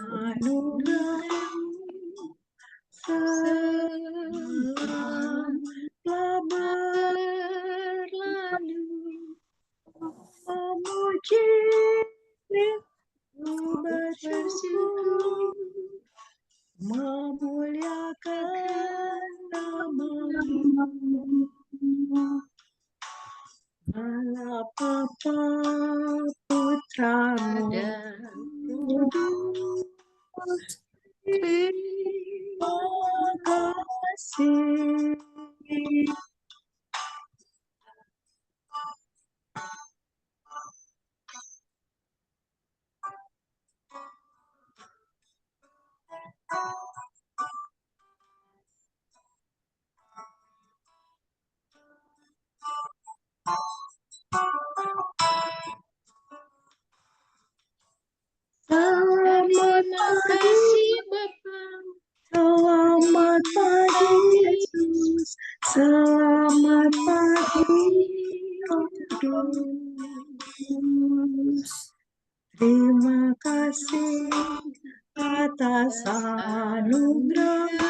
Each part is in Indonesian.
anugerah-Mu telah berlalu. Memuji, bersyukur, memuliakan nama-Mu. Allah Bapa, Putra, dan Roh Kudus. Terima kasih. Selamat pagi Bapa, selamat pagi Yesus, selamat pagi Roh Kudus. Terima kasih atas anugerah-Mu.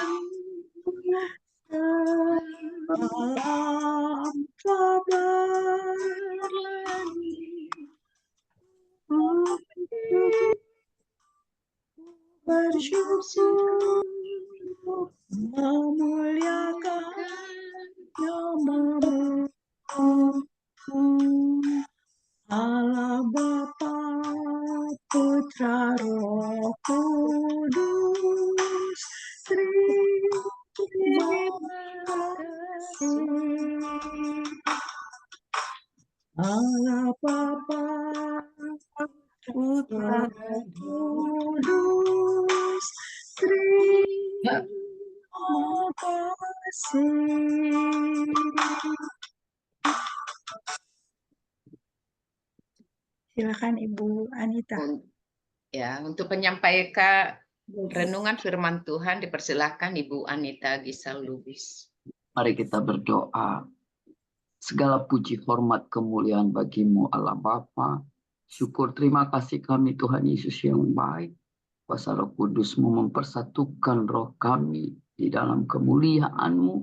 Salam kabar bersyukur, memuliakan nama-Mu. Allah Bapa, Putra, Roh Kudus. Terima kasih. Allah Bapa, Putra, Roh Kudus. Terima kasih. Silakan Ibu Anita. Ya, untuk menyampaikan renungan firman Tuhan dipersilahkan Ibu Anita Gisal Lubis. Mari kita berdoa. Segala puji, hormat, kemuliaan bagi-Mu Allah Bapa. Syukur terima kasih kami Tuhan Yesus yang baik. Kuasa Roh Kudus-Mu mempersatukan roh kami di dalam kemuliaan-Mu.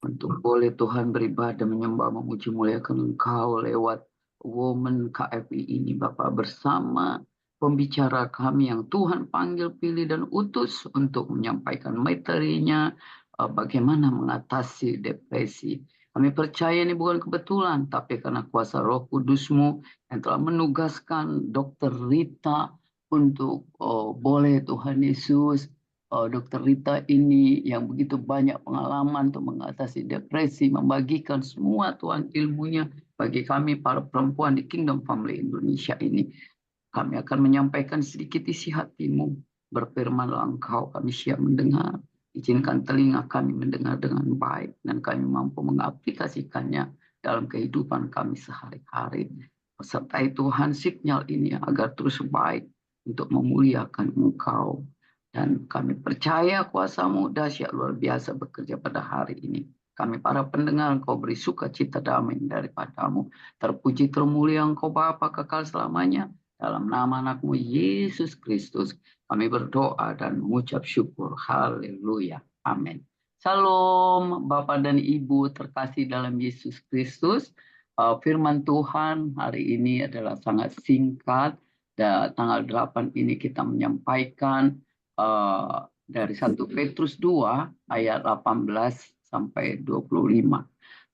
Untuk boleh Tuhan beribadah, menyembah, memuji, muliakan Engkau lewat Women KFI ini Bapak, bersama pembicara kami yang Tuhan panggil, pilih dan utus untuk menyampaikan materinya, bagaimana mengatasi depresi. Kami percaya ini bukan kebetulan, tapi karena kuasa Roh Kudus-Mu yang telah menugaskan Dr. Rita untuk boleh Tuhan Yesus, Dr. Rita ini yang begitu banyak pengalaman untuk mengatasi depresi, membagikan semua Tuhan ilmunya bagi kami para perempuan di Kingdom Family Indonesia ini. Kami akan menyampaikan sedikit isi hati-Mu. Berfirmanlah Engkau, kami siap mendengar. Izinkan telinga kami mendengar dengan baik dan kami mampu mengaplikasikannya dalam kehidupan kami sehari-hari. Sertai Tuhan signal ini agar terus baik untuk memuliakan Engkau. Dan kami percaya kuasa-Mu dahsyat luar biasa bekerja pada hari ini. Kami para pendengar Engkau beri sukacita damai daripada-Mu. Terpuji termulia Engkau Bapa kekal selamanya. Dalam nama anak-Mu Yesus Kristus kami berdoa dan mengucap syukur. Haleluya. Amin. Salam Bapak dan Ibu terkasih dalam Yesus Kristus. Firman Tuhan hari ini adalah sangat singkat. Dan tanggal 8 ini kita menyampaikan dari 1 Petrus 2 ayat 18 sampai 25.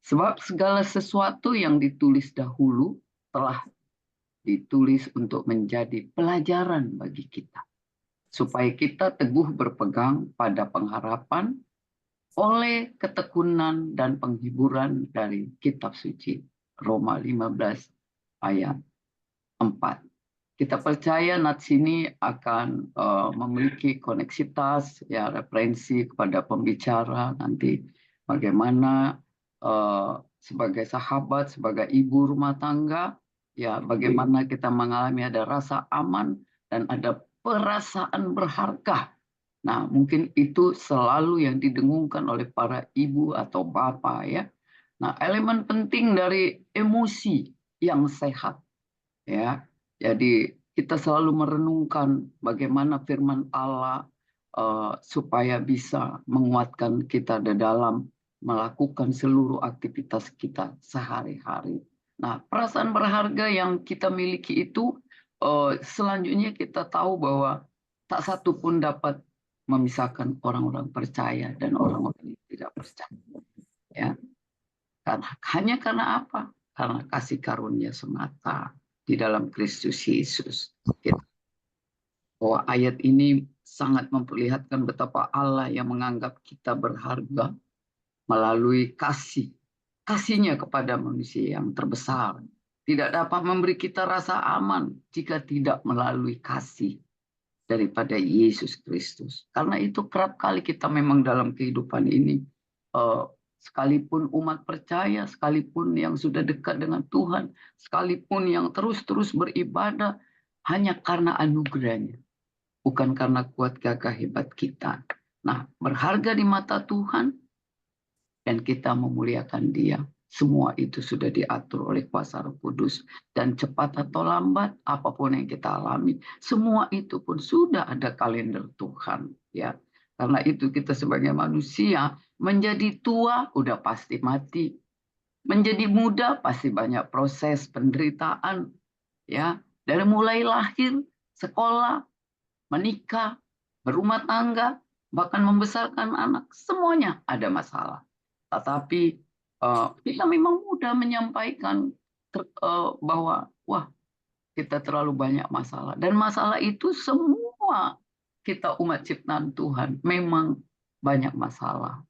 Sebab segala sesuatu yang ditulis dahulu telah ditulis untuk menjadi pelajaran bagi kita, supaya kita teguh berpegang pada pengharapan oleh ketekunan dan penghiburan dari kitab suci. Roma 15 ayat 4. Kita percaya nats ini akan memiliki koneksitas, ya, referensi kepada pembicara nanti bagaimana sebagai sahabat, sebagai ibu rumah tangga, ya, bagaimana kita mengalami ada rasa aman dan ada perasaan berharga. Nah, mungkin itu selalu yang didengungkan oleh para ibu atau bapak, ya. Nah, elemen penting dari emosi yang sehat, ya. Jadi kita selalu merenungkan bagaimana firman Allah supaya bisa menguatkan kita di dalam melakukan seluruh aktivitas kita sehari-hari. Nah, perasaan berharga yang kita miliki itu selanjutnya kita tahu bahwa tak satu pun dapat memisahkan orang-orang percaya dan orang-orang yang tidak percaya. Ya, hanya karena apa? Karena kasih karunia semata di dalam Kristus Yesus. Bahwa ayat ini sangat memperlihatkan betapa Allah yang menganggap kita berharga melalui kasihnya kepada manusia yang terbesar. Tidak dapat memberi kita rasa aman jika tidak melalui kasih daripada Yesus Kristus. Karena itu kerap kali kita memang dalam kehidupan ini, sekalipun umat percaya, sekalipun yang sudah dekat dengan Tuhan, sekalipun yang terus-terus beribadah, hanya karena anugerahnya, bukan karena kuat gagah hebat kita. Nah, berharga di mata Tuhan, dan kita memuliakan Dia. Semua itu sudah diatur oleh kuasa Roh Kudus. Dan cepat atau lambat, apapun yang kita alami, semua itu pun sudah ada kalender Tuhan. Ya, karena itu kita sebagai manusia, menjadi tua udah pasti mati. Menjadi muda pasti banyak proses penderitaan. Ya, dari mulai lahir, sekolah, menikah, berumah tangga, bahkan membesarkan anak, semuanya ada masalah. Tetapi kita memang mudah menyampaikan bahwa wah, kita terlalu banyak masalah. Dan masalah itu semua kita umat ciptaan Tuhan memang banyak masalah.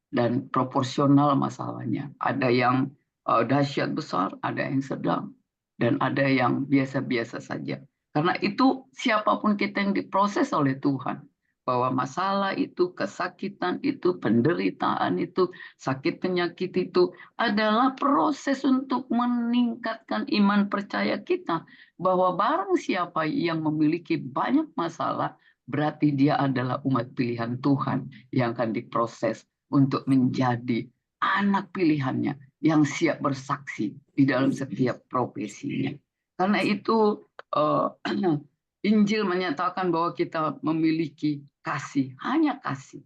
Dan proporsional masalahnya. Ada yang dahsyat besar, ada yang sedang, dan ada yang biasa-biasa saja. Karena itu siapapun kita yang diproses oleh Tuhan, bahwa masalah itu, kesakitan itu, penderitaan itu, sakit penyakit itu adalah proses untuk meningkatkan iman percaya kita, bahwa barang siapa yang memiliki banyak masalah, berarti dia adalah umat pilihan Tuhan yang akan diproses untuk menjadi anak pilihannya yang siap bersaksi di dalam setiap profesinya. Karena itu Injil menyatakan bahwa kita memiliki kasih, hanya kasih,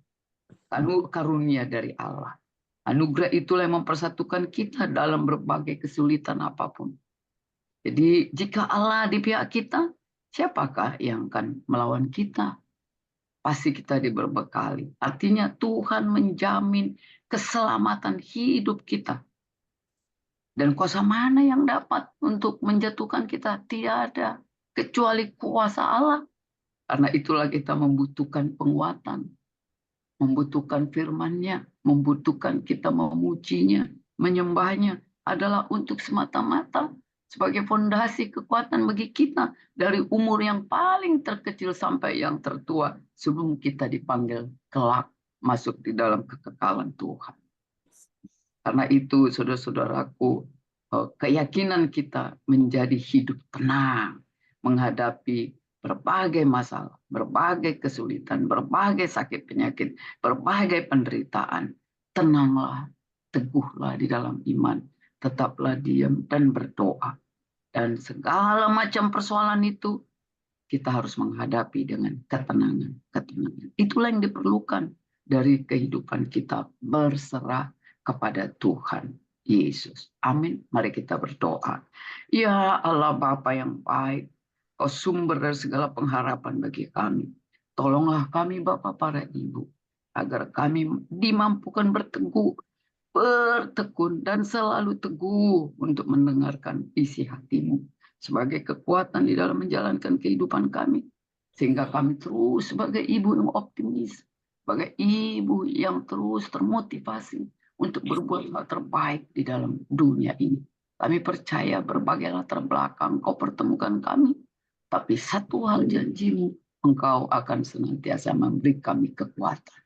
karunia dari Allah. Anugerah itulah yang mempersatukan kita dalam berbagai kesulitan apapun. Jadi jika Allah di pihak kita, siapakah yang akan melawan kita? Pasti kita diberbekali. Artinya Tuhan menjamin keselamatan hidup kita. Dan kuasa mana yang dapat untuk menjatuhkan kita? Tiada, kecuali kuasa Allah. Karena itulah kita membutuhkan penguatan, membutuhkan firman-Nya, membutuhkan kita memujinya, menyembahnya adalah untuk semata-mata sebagai fondasi kekuatan bagi kita dari umur yang paling terkecil sampai yang tertua sebelum kita dipanggil kelak masuk di dalam kekekalan Tuhan. Karena itu saudara-saudaraku, keyakinan kita menjadi hidup tenang menghadapi berbagai masalah, berbagai kesulitan, berbagai sakit penyakit, berbagai penderitaan. Tenanglah, teguhlah di dalam iman, tetaplah diam dan berdoa. Dan segala macam persoalan itu kita harus menghadapi dengan ketenangan. Itulah yang diperlukan dari kehidupan kita berserah kepada Tuhan Yesus. Amin. Mari kita berdoa. Ya Allah Bapa yang baik, Kau sumber dari segala pengharapan bagi kami. Tolonglah kami Bapak para Ibu, agar kami dimampukan bertekun dan selalu teguh untuk mendengarkan isi hati-Mu sebagai kekuatan di dalam menjalankan kehidupan kami. Sehingga kami terus sebagai ibu yang optimis, sebagai ibu yang terus termotivasi untuk berbuat hal terbaik di dalam dunia ini. Kami percaya berbagai latar belakang Kau pertemukan kami. Tapi satu hal janji-Mu, Engkau akan senantiasa memberi kami kekuatan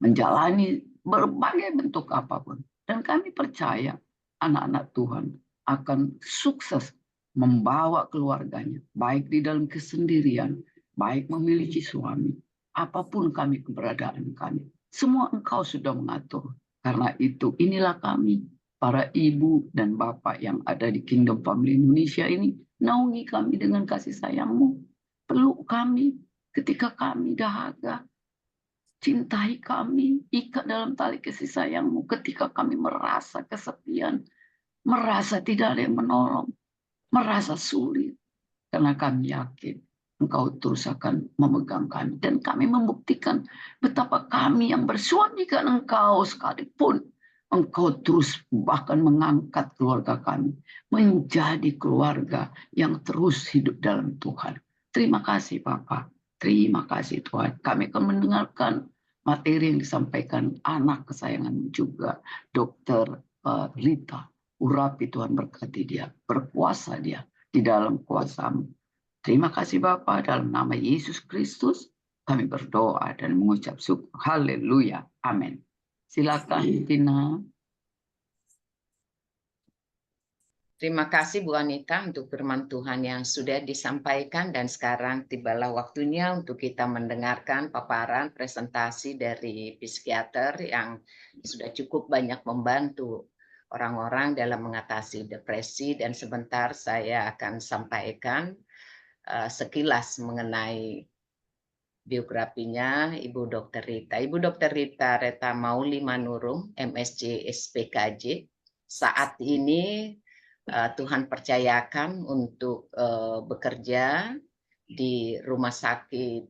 menjalani berbagai bentuk apapun. Dan kami percaya anak-anak Tuhan akan sukses membawa keluarganya, baik di dalam kesendirian, baik memiliki suami, apapun kami keberadaan kami. Semua Engkau sudah mengatur. Karena itu inilah kami, para ibu dan bapak yang ada di Kingdom Family Indonesia ini. Naungi kami dengan kasih sayang-Mu. Peluk kami ketika kami dahaga. Cintai kami, ikat dalam tali kasih sayang-Mu ketika kami merasa kesepian, merasa tidak ada yang menolong, merasa sulit. Karena kami yakin Engkau terus akan memegang kami. Dan kami membuktikan betapa kami yang bersuamikan Engkau sekalipun. Engkau terus bahkan mengangkat keluarga kami. Menjadi keluarga yang terus hidup dalam Tuhan. Terima kasih Bapak. Terima kasih Tuhan. Kami akan mendengarkan materi yang disampaikan anak kesayangan juga. Dr. Rita. Urapi Tuhan, berkati dia. Berkuasa dia di dalam kuasa-Mu. Terima kasih Bapa, dalam nama Yesus Kristus kami berdoa dan mengucap syukur. Haleluya. Amin. Silakan Tina. Terima kasih Bu Anita untuk firman Tuhan yang sudah disampaikan, dan sekarang tibalah waktunya untuk kita mendengarkan paparan presentasi dari psikiater yang sudah cukup banyak membantu orang-orang dalam mengatasi depresi, dan sebentar saya akan sampaikan sekilas mengenai biografinya Ibu Dr. Rita. Ibu Dr. Rita Reta Mauli Manurung, MSc SPKJ. Saat ini Tuhan percayakan untuk bekerja di Rumah Sakit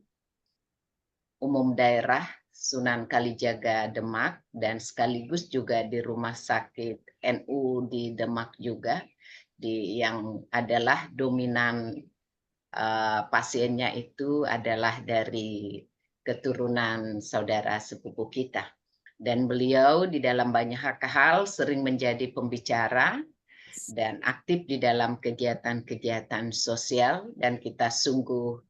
Umum Daerah Sunan Kalijaga Demak, dan sekaligus juga di Rumah Sakit NU di Demak juga, yang adalah dominan pasiennya itu adalah dari keturunan saudara sepupu kita. Dan beliau di dalam banyak hal sering menjadi pembicara dan aktif di dalam kegiatan-kegiatan sosial, dan kita sungguh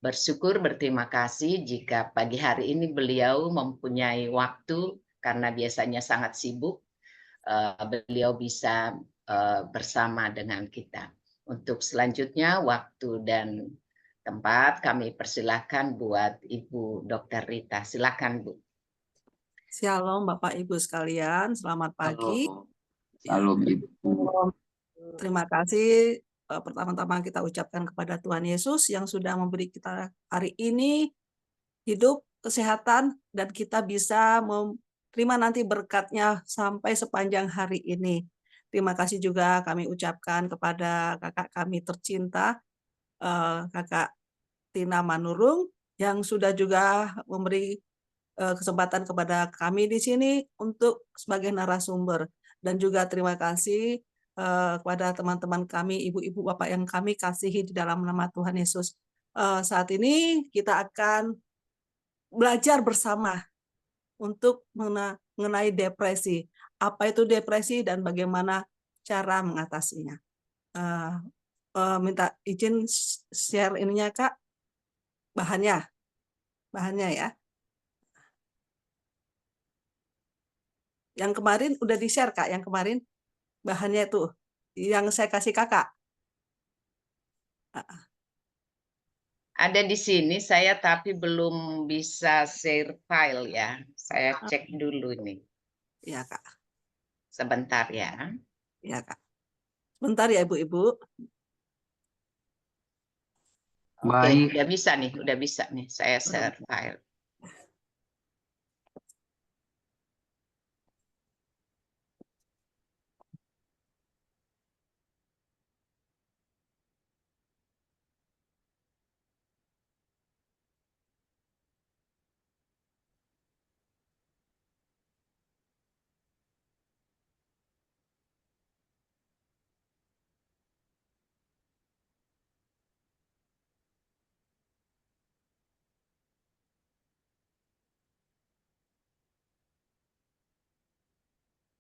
bersyukur, berterima kasih jika pagi hari ini beliau mempunyai waktu, karena biasanya sangat sibuk, beliau bisa bersama dengan kita. Untuk selanjutnya waktu dan tempat kami persilahkan buat Ibu Dr. Rita. Silakan Bu. Shalom Bapak Ibu sekalian, selamat pagi. Salam Ibu. Terima kasih pertama-tama kita ucapkan kepada Tuhan Yesus yang sudah memberi kita hari ini hidup, kesehatan, dan kita bisa menerima nanti berkatnya sampai sepanjang hari ini. Terima kasih juga kami ucapkan kepada kakak kami tercinta, kakak Tina Manurung, yang sudah juga memberi kesempatan kepada kami di sini untuk sebagai narasumber. Dan juga terima kasih kepada teman-teman kami, ibu-ibu, bapak yang kami kasihi di dalam nama Tuhan Yesus. Saat ini kita akan belajar bersama untuk mengenai depresi. Apa itu depresi dan bagaimana cara mengatasinya. Minta izin share ininya Kak, bahannya ya. Yang kemarin udah di-share Kak, yang kemarin bahannya itu yang saya kasih Kakak. Ada di sini saya, tapi belum bisa share file ya. Saya cek dulu nih. Iya Kak. Sebentar ya. Iya Kak. Sebentar ya Ibu-ibu. Oke, udah bisa nih saya share file.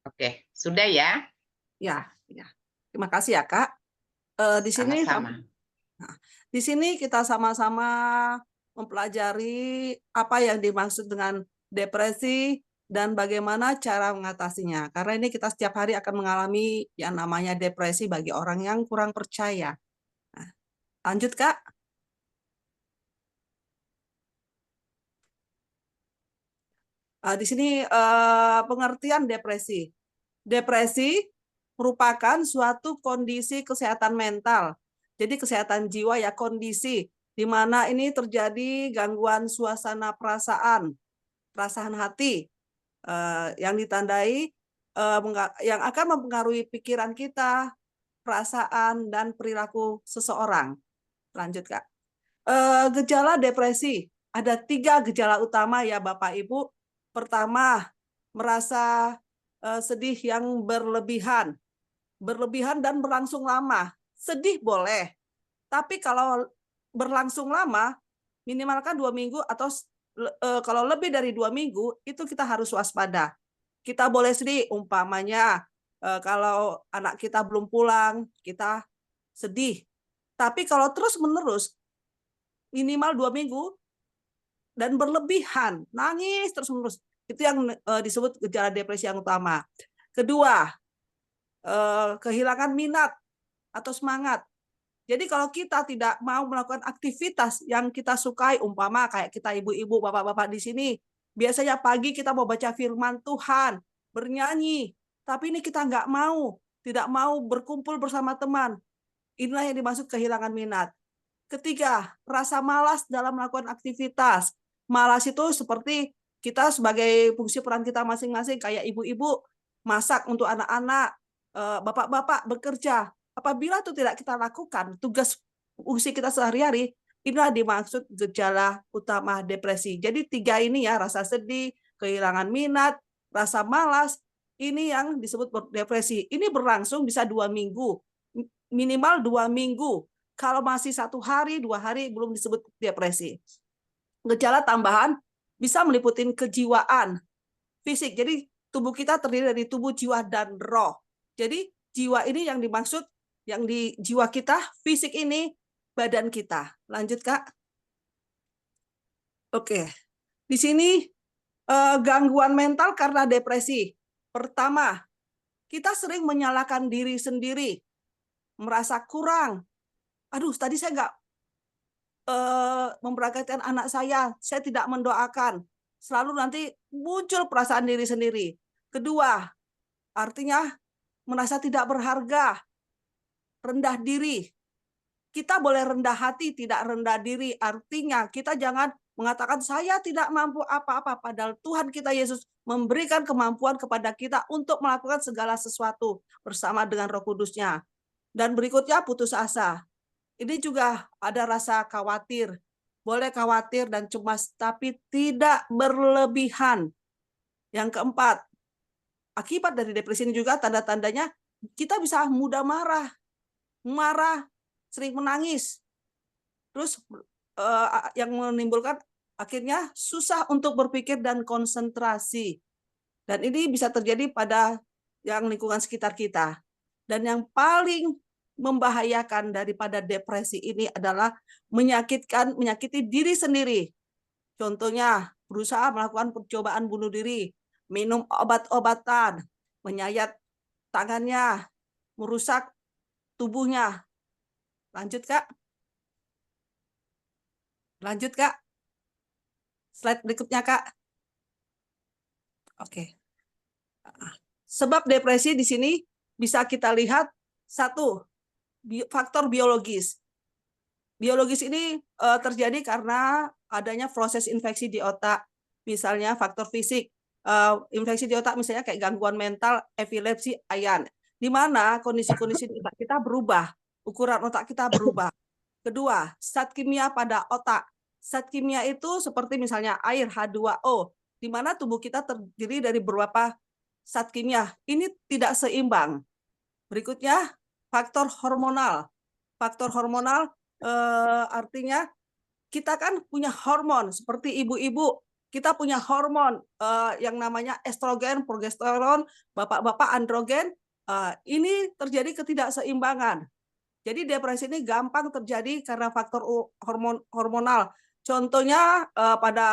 Oke, sudah ya? Ya. Terima kasih ya Kak. Di sini Sama-sama. Di sini kita sama-sama mempelajari apa yang dimaksud dengan depresi dan bagaimana cara mengatasinya. Karena ini kita setiap hari akan mengalami yang namanya depresi bagi orang yang kurang percaya. Nah, lanjut Kak. Di sini pengertian depresi. Depresi merupakan suatu kondisi kesehatan mental. Jadi kesehatan jiwa ya, kondisi di mana ini terjadi gangguan suasana perasaan hati yang ditandai yang akan mempengaruhi pikiran kita, perasaan dan perilaku seseorang. Lanjut, Kak. Gejala depresi ada 3 gejala utama ya Bapak Ibu. Pertama, merasa sedih yang berlebihan dan berlangsung lama. Sedih boleh, tapi kalau berlangsung lama, minimalkan 2 minggu atau kalau lebih dari 2 minggu, itu kita harus waspada. Kita boleh sedih, umpamanya kalau anak kita belum pulang, kita sedih. Tapi kalau terus-menerus, minimal 2 minggu, dan berlebihan, nangis terus-menerus, itu yang disebut gejala depresi yang utama. Kedua, kehilangan minat atau semangat. Jadi kalau kita tidak mau melakukan aktivitas yang kita sukai, umpama kayak kita ibu-ibu, bapak-bapak di sini, biasanya pagi kita mau baca firman Tuhan, bernyanyi, tapi ini kita nggak mau, tidak mau berkumpul bersama teman. Inilah yang dimaksud kehilangan minat. Ketiga, rasa malas dalam melakukan aktivitas. Malas itu seperti kita sebagai fungsi peran kita masing-masing, kayak ibu-ibu masak untuk anak-anak, bapak-bapak bekerja. Apabila itu tidak kita lakukan, tugas fungsi kita sehari-hari, inilah dimaksud gejala utama depresi. Jadi 3 ini ya, rasa sedih, kehilangan minat, rasa malas, ini yang disebut depresi. Ini berlangsung bisa 2 minggu, minimal 2 minggu. Kalau masih 1 hari, 2 hari, belum disebut depresi. Gejala tambahan bisa meliputi kejiwaan, fisik. Jadi tubuh kita terdiri dari tubuh, jiwa, dan roh. Jadi jiwa ini yang dimaksud, yang di jiwa kita, fisik ini badan kita. Lanjut, Kak. Oke. Di sini gangguan mental karena depresi. Pertama, kita sering menyalahkan diri sendiri, merasa kurang. Aduh, tadi saya nggak memberangkatkan anak saya tidak mendoakan. Selalu nanti muncul perasaan diri sendiri. Kedua, artinya merasa tidak berharga, rendah diri. Kita boleh rendah hati, tidak rendah diri. Artinya kita jangan mengatakan saya tidak mampu apa-apa, padahal Tuhan kita Yesus memberikan kemampuan kepada kita untuk melakukan segala sesuatu bersama dengan Roh Kudus-Nya. Dan berikutnya putus asa. Ini juga ada rasa khawatir. Boleh khawatir dan cemas, tapi tidak berlebihan. Yang keempat, akibat dari depresi ini juga tanda-tandanya kita bisa mudah marah, sering menangis. Terus yang menimbulkan akhirnya susah untuk berpikir dan konsentrasi. Dan ini bisa terjadi pada yang lingkungan sekitar kita. Dan yang paling membahayakan daripada depresi ini adalah menyakiti diri sendiri. Contohnya, berusaha melakukan percobaan bunuh diri, minum obat-obatan, menyayat tangannya, merusak tubuhnya. Lanjut, Kak. Lanjut, Kak. Slide berikutnya, Kak. Oke. Sebab depresi di sini bisa kita lihat, 1, faktor biologis. Biologis ini terjadi karena adanya proses infeksi di otak. Misalnya faktor fisik, infeksi di otak misalnya kayak gangguan mental, epilepsi, ayan. Di mana kondisi-kondisi di otak kita berubah, ukuran otak kita berubah. Kedua, zat kimia pada otak. Zat kimia itu seperti misalnya air H2O, di mana tubuh kita terdiri dari beberapa zat kimia. Ini tidak seimbang. Berikutnya, faktor hormonal. Faktor hormonal artinya kita kan punya hormon, seperti ibu-ibu, kita punya hormon yang namanya estrogen, progesteron, bapak-bapak androgen. Ini terjadi ketidakseimbangan. Jadi depresi ini gampang terjadi karena faktor hormonal. Contohnya pada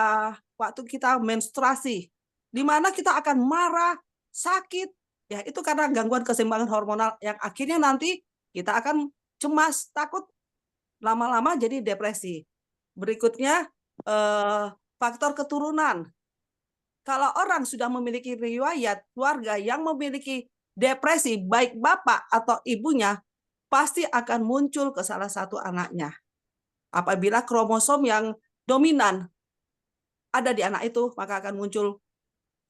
waktu kita menstruasi, di mana kita akan marah, sakit, ya itu karena gangguan keseimbangan hormonal yang akhirnya nanti kita akan cemas, takut, lama-lama jadi depresi. Berikutnya faktor keturunan. Kalau orang sudah memiliki riwayat keluarga yang memiliki depresi, baik bapak atau ibunya, pasti akan muncul ke salah satu anaknya. Apabila kromosom yang dominan ada di anak itu, maka akan muncul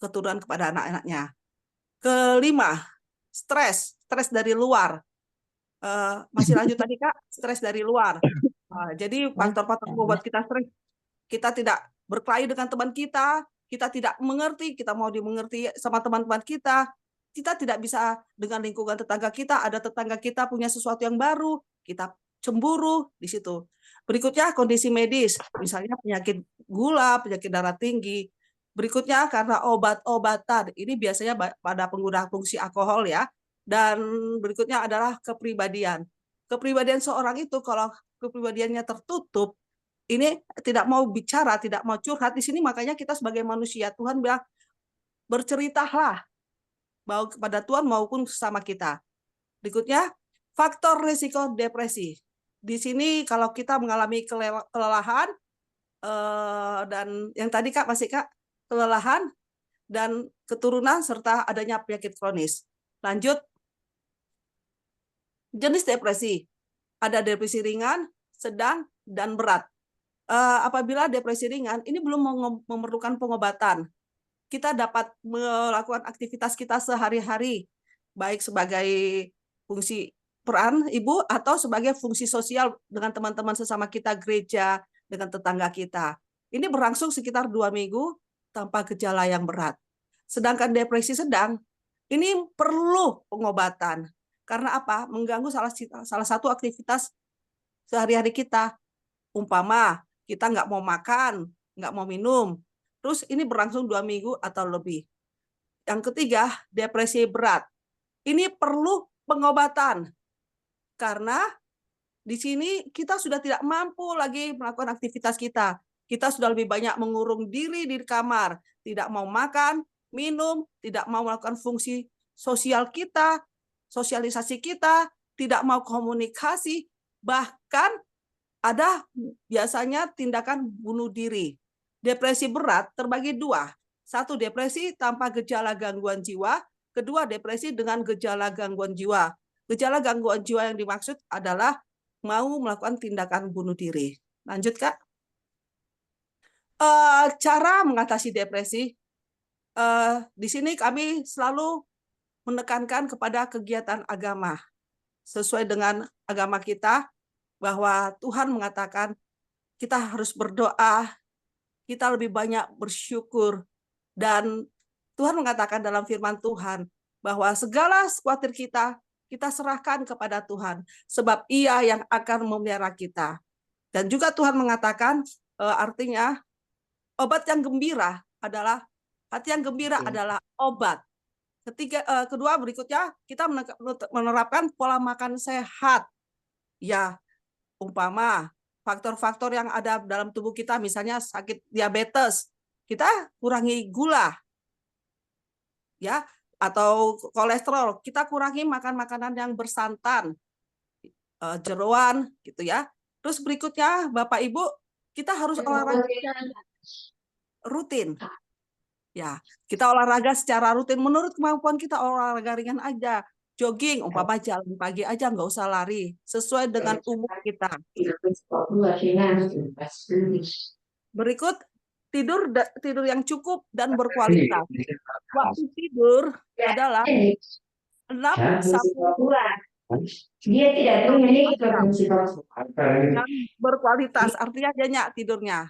keturunan kepada anak-anaknya. Kelima, stres dari luar. Masih lanjut tadi Kak, stres dari luar. Jadi faktor-faktor membuat kita stres, kita tidak berkelahi dengan teman kita tidak mengerti, kita mau dimengerti sama teman-teman kita tidak bisa dengan lingkungan tetangga kita, ada tetangga kita punya sesuatu yang baru, kita cemburu di situ. Berikutnya kondisi medis, misalnya penyakit gula, penyakit darah tinggi. Berikutnya karena obat-obatan, ini biasanya pada pengguna fungsi alkohol ya. Dan berikutnya adalah kepribadian. Kepribadian seorang itu kalau kepribadiannya tertutup, ini tidak mau bicara, tidak mau curhat di sini, makanya kita sebagai manusia Tuhan bilang berceritalah mau kepada Tuhan maupun sama kita. Berikutnya faktor risiko depresi. Di sini kalau kita mengalami kelelahan dan yang tadi Kak masih Kak kelelahan dan keturunan serta adanya penyakit kronis. Lanjut. Jenis depresi. Ada depresi ringan, sedang, dan berat. Apabila depresi ringan, ini belum memerlukan pengobatan. Kita dapat melakukan aktivitas kita sehari-hari, baik sebagai fungsi peran ibu atau sebagai fungsi sosial dengan teman-teman sesama kita gereja, dengan tetangga kita. Ini berlangsung sekitar 2 minggu tanpa gejala yang berat. Sedangkan depresi sedang, ini perlu pengobatan. Karena apa? Mengganggu salah satu aktivitas sehari-hari kita. Umpama kita nggak mau makan, nggak mau minum, terus ini berlangsung 2 minggu atau lebih. Yang ketiga, depresi berat. Ini perlu pengobatan. Karena di sini kita sudah tidak mampu lagi melakukan aktivitas kita. Kita sudah lebih banyak mengurung diri di kamar, tidak mau makan, minum, tidak mau melakukan fungsi sosial kita, sosialisasi kita, tidak mau komunikasi, bahkan ada biasanya tindakan bunuh diri. Depresi berat terbagi 2. 1, depresi tanpa gejala gangguan jiwa. Kedua, depresi dengan gejala gangguan jiwa. Gejala gangguan jiwa yang dimaksud adalah mau melakukan tindakan bunuh diri. Lanjut, Kak. Cara mengatasi depresi. Di sini kami selalu menekankan kepada kegiatan agama. Sesuai dengan agama kita, bahwa Tuhan mengatakan kita harus berdoa, kita lebih banyak bersyukur, dan Tuhan mengatakan dalam firman Tuhan bahwa segala khawatir kita serahkan kepada Tuhan, sebab Ia yang akan memelihara kita. Dan juga Tuhan mengatakan artinya obat yang gembira adalah hati yang gembira adalah obat. Kedua berikutnya kita menerapkan pola makan sehat. Ya, umpama faktor-faktor yang ada dalam tubuh kita, misalnya sakit diabetes, kita kurangi gula, ya, atau kolesterol, kita kurangi makan makanan yang bersantan, jeroan, gitu ya. Terus berikutnya, Bapak Ibu, kita harus olahraga rutin. Ya, kita olahraga secara rutin menurut kemampuan kita, olahraga ringan aja, jogging, umpama jalan pagi aja, nggak usah lari, sesuai dengan umur kita. Berikut tidur yang cukup dan berkualitas. Waktu tidur adalah 6 sampai dia tidak memiliki yang berkualitas, artinya banyak tidurnya.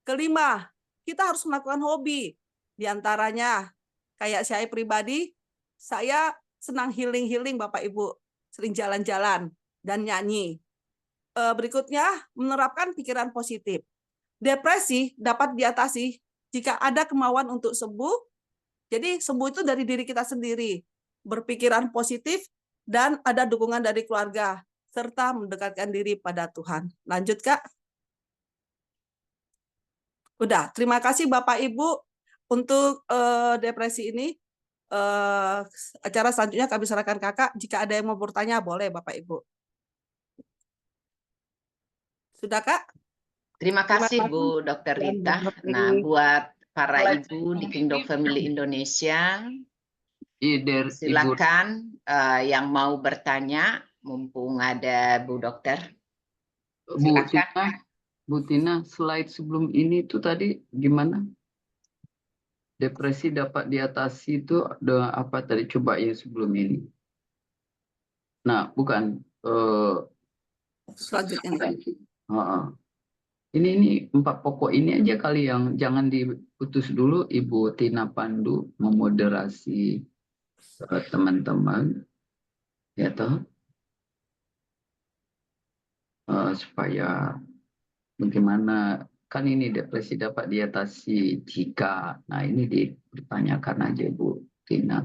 Kelima, kita harus melakukan hobi. Di antaranya, kayak saya pribadi, saya senang healing Bapak Ibu, sering jalan-jalan dan nyanyi. Berikutnya, menerapkan pikiran positif. Depresi dapat diatasi jika ada kemauan untuk sembuh. Jadi sembuh itu dari diri kita sendiri, berpikiran positif, dan ada dukungan dari keluarga, serta mendekatkan diri pada Tuhan. Lanjut, Kak. Udah, terima kasih Bapak Ibu untuk depresi ini. Acara selanjutnya kami serahkan Kakak. Jika ada yang mau bertanya, boleh Bapak Ibu. Sudah, Kak? Terima kasih Bu Dr. Rita. Nah, buat para ibu di Kingdom Family Indonesia, Ibu, Silakan yang mau bertanya, mumpung ada Bu Dokter. Bu Silakan. Tina, Bu Tina, slide sebelum ini tuh tadi gimana? Depresi dapat diatasi itu ada apa tadi? Coba yang sebelum ini. Nah, bukan. Selanjutnya nih. Ini 4 pokok ini aja kali yang jangan diputus dulu. Ibu Tina Pandu memoderasi teman-teman, ya toh, supaya bagaimana kan ini depresi dapat diatasi jika. Nah ini dipertanyakan aja Bu Tina.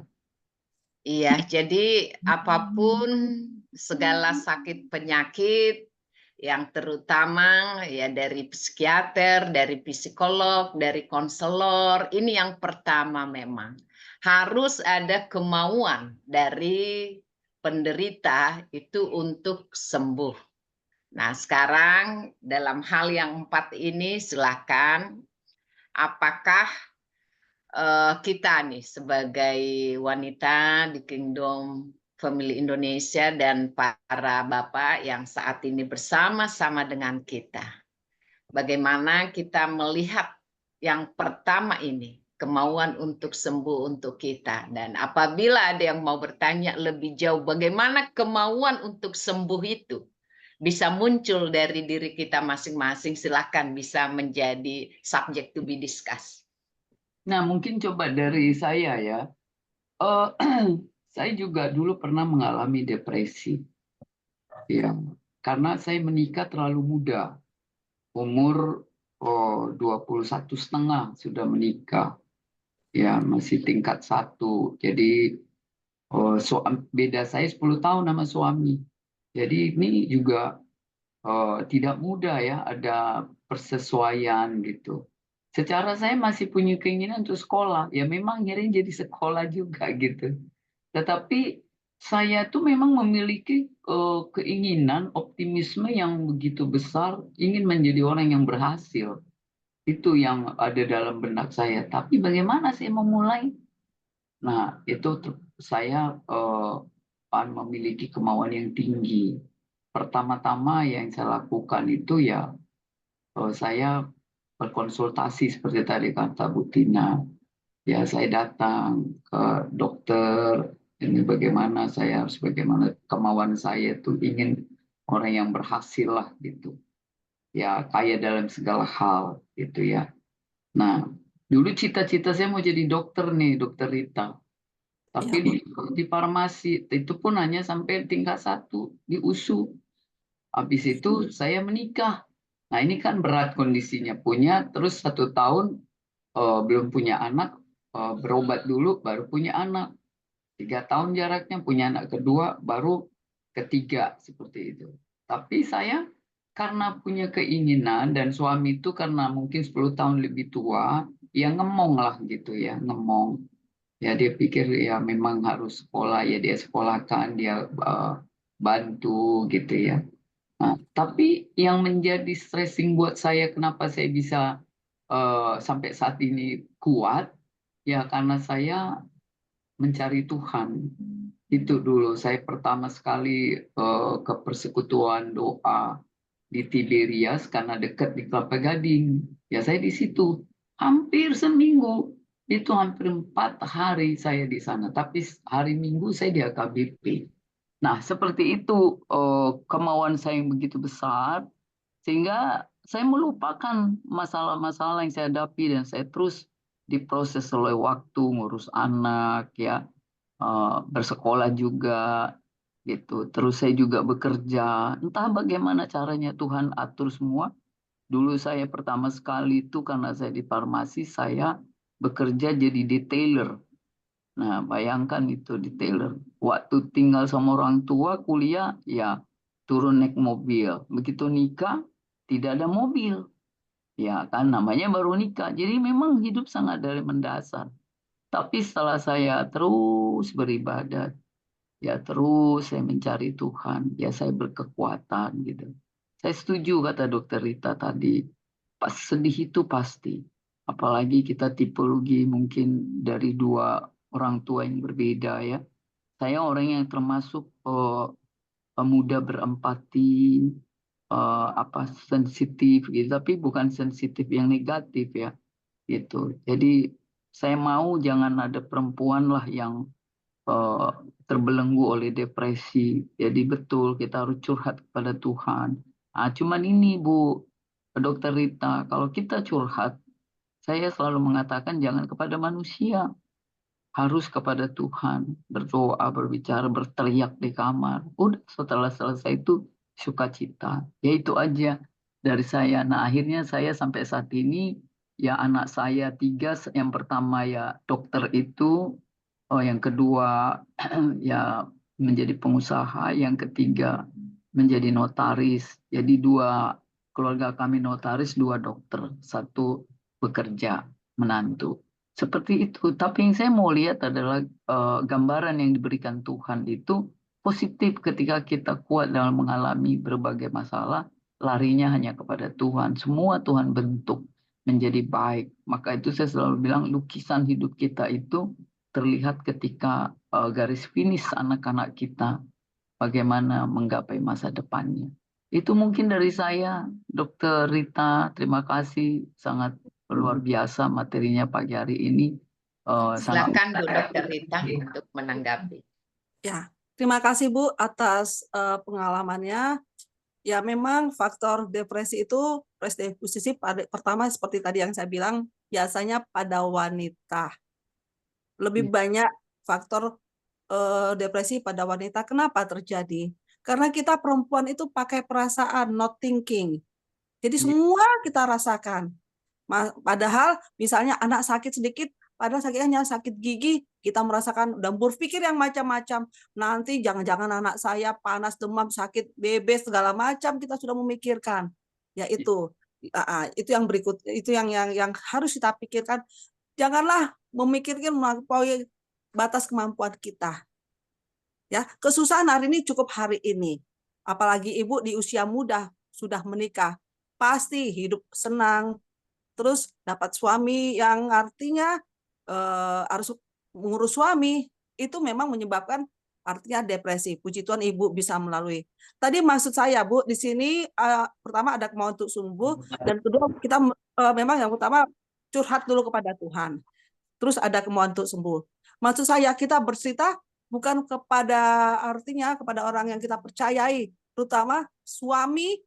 Iya, jadi apapun segala sakit penyakit yang terutama ya dari psikiater, dari psikolog, dari konselor, ini yang pertama memang harus ada kemauan dari penderita itu untuk sembuh. Nah, sekarang dalam hal yang 4 ini silakan apakah kita nih sebagai wanita di Kingdom Family Indonesia dan para bapak yang saat ini bersama-sama dengan kita. Bagaimana kita melihat yang pertama ini, kemauan untuk sembuh untuk kita. Dan apabila ada yang mau bertanya lebih jauh, bagaimana kemauan untuk sembuh itu bisa muncul dari diri kita masing-masing, silakan bisa menjadi subject to be discussed. Nah mungkin coba dari saya ya. Saya juga dulu pernah mengalami depresi. Ya, karena saya menikah terlalu muda. Umur 21,5 sudah menikah. Ya, masih tingkat 1. Jadi beda saya 10 tahun sama suami. Jadi ini juga tidak mudah ya, ada persesuaian gitu. Secara saya masih punya keinginan untuk sekolah. Ya memang akhirnya jadi sekolah juga gitu. Tetapi saya tuh memang memiliki keinginan, optimisme yang begitu besar, ingin menjadi orang yang berhasil. Itu yang ada dalam benak saya. Tapi bagaimana saya memulai? Nah, itu saya memiliki kemauan yang tinggi. Pertama-tama yang saya lakukan itu ya saya berkonsultasi seperti tadi kata Bu Tina. Ya, saya datang ke dokter. Ini bagaimana saya harus bagaimana kemauan saya itu ingin orang yang berhasil lah gitu. Ya, kaya dalam segala hal gitu ya. Nah, dulu cita-cita saya mau jadi dokter nih, Dokter Rita. Tapi di farmasi itu pun hanya sampai tingkat 1 di USU. Habis itu saya menikah. Nah ini kan berat kondisinya. Punya terus 1 tahun belum punya anak, berobat dulu baru punya anak. 3 tahun jaraknya punya anak kedua, baru ketiga seperti itu. Tapi saya karena punya keinginan dan suami itu karena mungkin 10 tahun lebih tua, ya ngemong lah gitu ya, ngemong. Ya dia pikir ya memang harus sekolah, ya dia sekolahkan, dia bantu gitu ya. Nah, tapi yang menjadi stressing buat saya kenapa saya bisa sampai saat ini kuat, ya karena saya mencari Tuhan. Itu dulu saya pertama sekali ke persekutuan doa di Tiberias karena dekat di Kelapa Gading. Ya saya di situ hampir seminggu. Itu hampir 4 hari saya di sana. Tapi hari Minggu saya di AKBP. Nah seperti itu kemauan saya yang begitu besar. Sehingga saya melupakan masalah-masalah yang saya hadapi dan saya terus diproses oleh waktu ngurus anak ya, bersekolah juga gitu. Terus saya juga bekerja. Entah bagaimana caranya Tuhan atur semua. Dulu saya pertama sekali itu karena saya di farmasi, saya bekerja jadi detailer. Nah, bayangkan itu detailer. Waktu tinggal sama orang tua, kuliah, ya turun naik mobil. Begitu nikah, tidak ada mobil. Ya kan, namanya baru nikah. Jadi memang hidup sangat dari mendasar. Tapi setelah saya terus beribadat, ya terus saya mencari Tuhan, ya saya berkekuatan gitu. Saya setuju kata Dokter Rita tadi, pas sedih itu pasti. Apalagi kita tipologi mungkin dari 2 orang tua yang berbeda ya. Saya orang yang termasuk mudah berempati, sensitif gitu, tapi bukan sensitif yang negatif ya gitu. Jadi saya mau jangan ada perempuan lah yang eh, terbelenggu oleh depresi. Jadi betul kita harus curhat kepada Tuhan. Cuman ini Bu Dokter Rita, kalau kita curhat, saya selalu mengatakan jangan kepada manusia, harus kepada Tuhan, berdoa, berbicara, berteriak di kamar. Udah setelah selesai itu sukacita. Ya itu aja dari saya. Nah akhirnya saya sampai saat ini ya anak saya 3, yang pertama ya dokter itu, yang kedua ya menjadi pengusaha, yang ketiga menjadi notaris. Jadi 2 keluarga kami notaris, 2 dokter, 1 bekerja menantu. Seperti itu. Tapi yang saya mau lihat adalah gambaran yang diberikan Tuhan itu positif ketika kita kuat dalam mengalami berbagai masalah, larinya hanya kepada Tuhan. Semua Tuhan bentuk menjadi baik. Maka itu saya selalu bilang lukisan hidup kita itu terlihat ketika garis finish anak-anak kita bagaimana menggapai masa depannya. Itu mungkin dari saya, Dokter Rita. Terima kasih, sangat luar biasa materinya pagi hari ini. Silakan Bu Dokter Rita untuk menanggapi. Ya, terima kasih Bu atas pengalamannya. Ya memang faktor depresi itu predisposisi pertama seperti tadi yang saya bilang biasanya pada wanita. Lebih banyak faktor depresi pada wanita. Kenapa terjadi? Karena kita perempuan itu pakai perasaan, not thinking. Jadi semua kita rasakan. Padahal misalnya anak sakit sedikit, padahal sakitnya sakit gigi, kita merasakan dan berpikir yang macam-macam. Nanti jangan-jangan anak saya panas, demam, sakit, BB segala macam kita sudah memikirkan. Ya itu yang berikut, itu yang harus kita pikirkan. Janganlah memikirkan melampaui batas kemampuan kita. Ya, kesusahan hari ini cukup hari ini. Apalagi ibu di usia muda sudah menikah, pasti hidup senang, terus dapat suami yang artinya harus mengurus suami, itu memang menyebabkan artinya depresi. Puji Tuhan ibu bisa melalui. Tadi maksud saya Bu, di sini pertama ada kemauan untuk sembuh, dan kedua kita memang yang pertama curhat dulu kepada Tuhan. Terus ada kemauan untuk sembuh. Maksud saya kita bercerita bukan kepada artinya kepada orang yang kita percayai, terutama suami,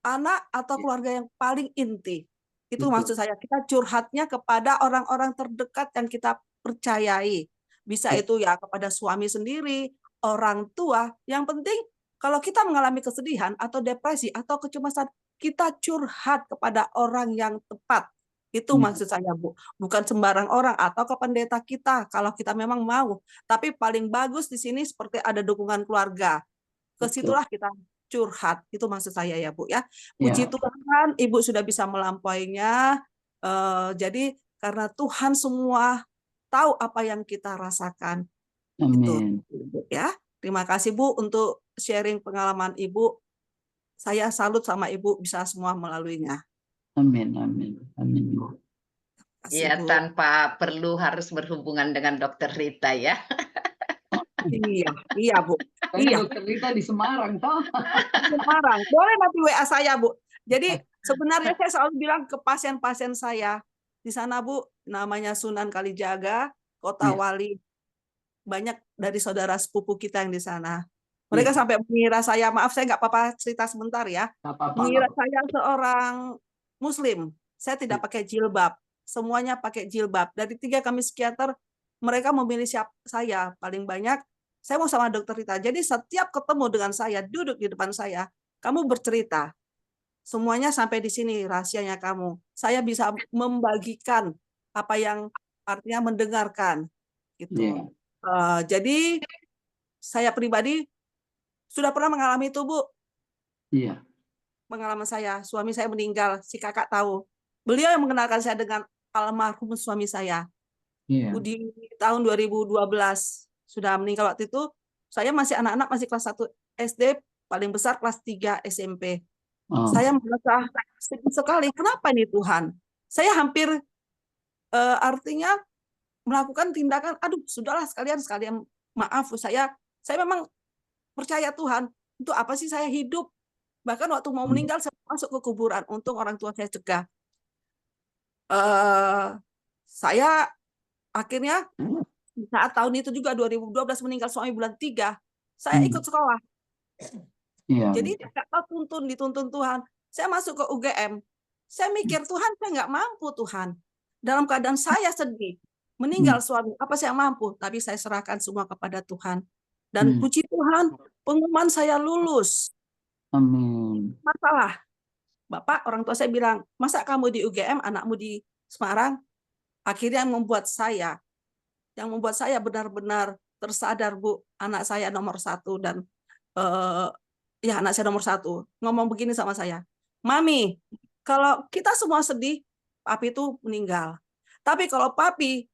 anak atau keluarga yang paling inti. Itu maksud saya, kita curhatnya kepada orang-orang terdekat yang kita percayai. Bisa itu ya kepada suami sendiri, orang tua. Yang penting kalau kita mengalami kesedihan atau depresi atau kecemasan, kita curhat kepada orang yang tepat. Itu maksud saya Bu. Bukan sembarang orang atau ke pendeta kita kalau kita memang mau. Tapi paling bagus di sini seperti ada dukungan keluarga. Kesitulah kita curhat. Itu maksud saya ya Bu ya. Puji Tuhan Ibu sudah bisa melampauinya. Jadi karena Tuhan semua tahu apa yang kita rasakan. Amin. Itu ya. Terima kasih Bu untuk sharing pengalaman Ibu. Saya salut sama Ibu bisa semua melaluinya. Amin, amin, amin Bu. Ya, tanpa perlu harus berhubungan dengan Dokter Rita ya. Iya Bu. Iya. Dokter Rita di Semarang toh. Di Semarang. Boleh nanti WA saya Bu. Jadi sebenarnya saya selalu bilang ke pasien-pasien saya di sana Bu, namanya Sunan Kalijaga, Kota Wali. Banyak dari saudara sepupu kita yang di sana. Mereka sampai mengira saya, maaf saya nggak apa-apa cerita sebentar ya. Mengira saya seorang Muslim. Saya tidak pakai jilbab. Semuanya pakai jilbab. Dari 3 kami psikiater, mereka memilih saya paling banyak. Saya mau sama Dokter Rita. Jadi setiap ketemu dengan saya, duduk di depan saya, kamu bercerita. Semuanya sampai di sini rahasianya kamu. Saya bisa membagikan apa yang artinya mendengarkan. Gitu. Jadi saya pribadi sudah pernah mengalami itu Bu. Iya. Pengalaman saya, suami saya meninggal, si kakak tahu. Beliau yang mengenalkan saya dengan almarhum suami saya. Di tahun 2012 sudah meninggal. Waktu itu saya masih anak-anak, masih kelas 1 SD, paling besar kelas 3 SMP. Saya merasa sedih sekali. Kenapa ini Tuhan? Saya hampir artinya melakukan tindakan, aduh sudahlah sekalian maaf, saya memang percaya Tuhan. Untuk apa sih saya hidup? Bahkan waktu mau meninggal saya masuk ke kuburan, untung orang tua saya cegah. Saya akhirnya saat tahun itu juga 2012 meninggal suami bulan 3, saya ikut sekolah. Jadi nggak tahu dituntun Tuhan. Saya masuk ke UGM. Saya mikir, Tuhan saya nggak mampu Tuhan. Dalam keadaan saya sedih, meninggal suami, apa saya mampu? Tapi saya serahkan semua kepada Tuhan. Dan puji Tuhan, pengumuman saya lulus. Amin. Masalah. Bapak, orang tua saya bilang, masa kamu di UGM, anakmu di Semarang? Akhirnya yang membuat saya benar-benar tersadar, Bu, anak saya nomor 1 dan ya anak saya nomor 1 ngomong begini sama saya, Mami, kalau kita semua sedih, Papi itu meninggal. Tapi kalau Papi,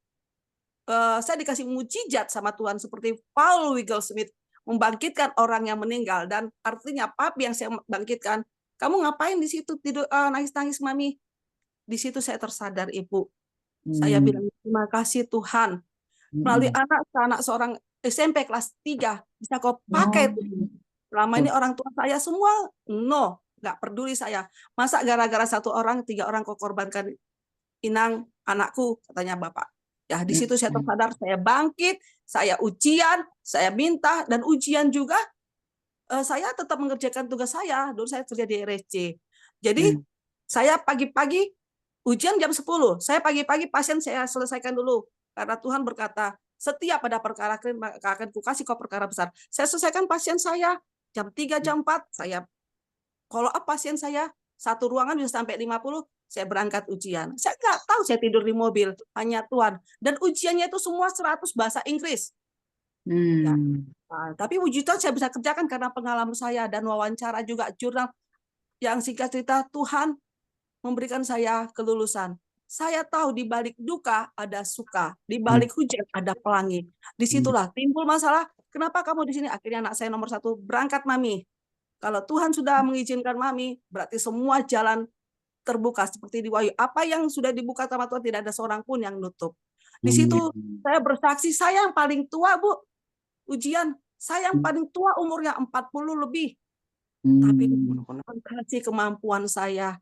saya dikasih mujizat sama Tuhan seperti Paul Wigglesmith membangkitkan orang yang meninggal, dan artinya Papi yang saya bangkitkan. Kamu ngapain di situ tidur nangis-nangis, Mami? Di situ saya tersadar, Ibu. Saya bilang terima kasih Tuhan. Melalui anak seorang SMP kelas 3 bisa kau pakai. Selama ini orang tua saya semua nggak peduli saya. Masa gara-gara 1 orang, 3 orang kau korbankan Inang, anakku, katanya Bapak. Ya, di situ saya tersadar, saya bangkit, saya ujian, saya minta, dan ujian juga saya tetap mengerjakan tugas saya. Dulu saya kerja di RSC. Jadi saya pagi-pagi ujian jam 10. Saya pagi-pagi pasien saya selesaikan dulu. Karena Tuhan berkata, setiap ada perkara kecil maka akan kukasih kau perkara besar. Saya selesaikan pasien saya jam 3, jam 4, saya follow up pasien saya, 1 ruangan bisa sampai 50, saya berangkat ujian. Saya nggak tahu, saya tidur di mobil, hanya Tuhan. Dan ujiannya itu semua 100 bahasa Inggris. Ya. Nah, tapi puji Tuhan saya bisa kerjakan karena pengalaman saya dan wawancara juga jurnal yang singkat cerita Tuhan memberikan saya kelulusan. Saya tahu di balik duka ada suka, di balik hujan ada pelangi. Disitulah timbul masalah. Kenapa kamu di sini? Akhirnya anak saya nomor 1 berangkat, Mami. Kalau Tuhan sudah mengizinkan Mami, berarti semua jalan terbuka seperti di Wahyu. Apa yang sudah dibuka sama Tuhan tidak ada seorang pun yang nutup. Di situ saya bersaksi, saya yang paling tua, Bu. Ujian, saya yang paling tua umurnya 40 lebih. Tapi Tuhan kasih kemampuan saya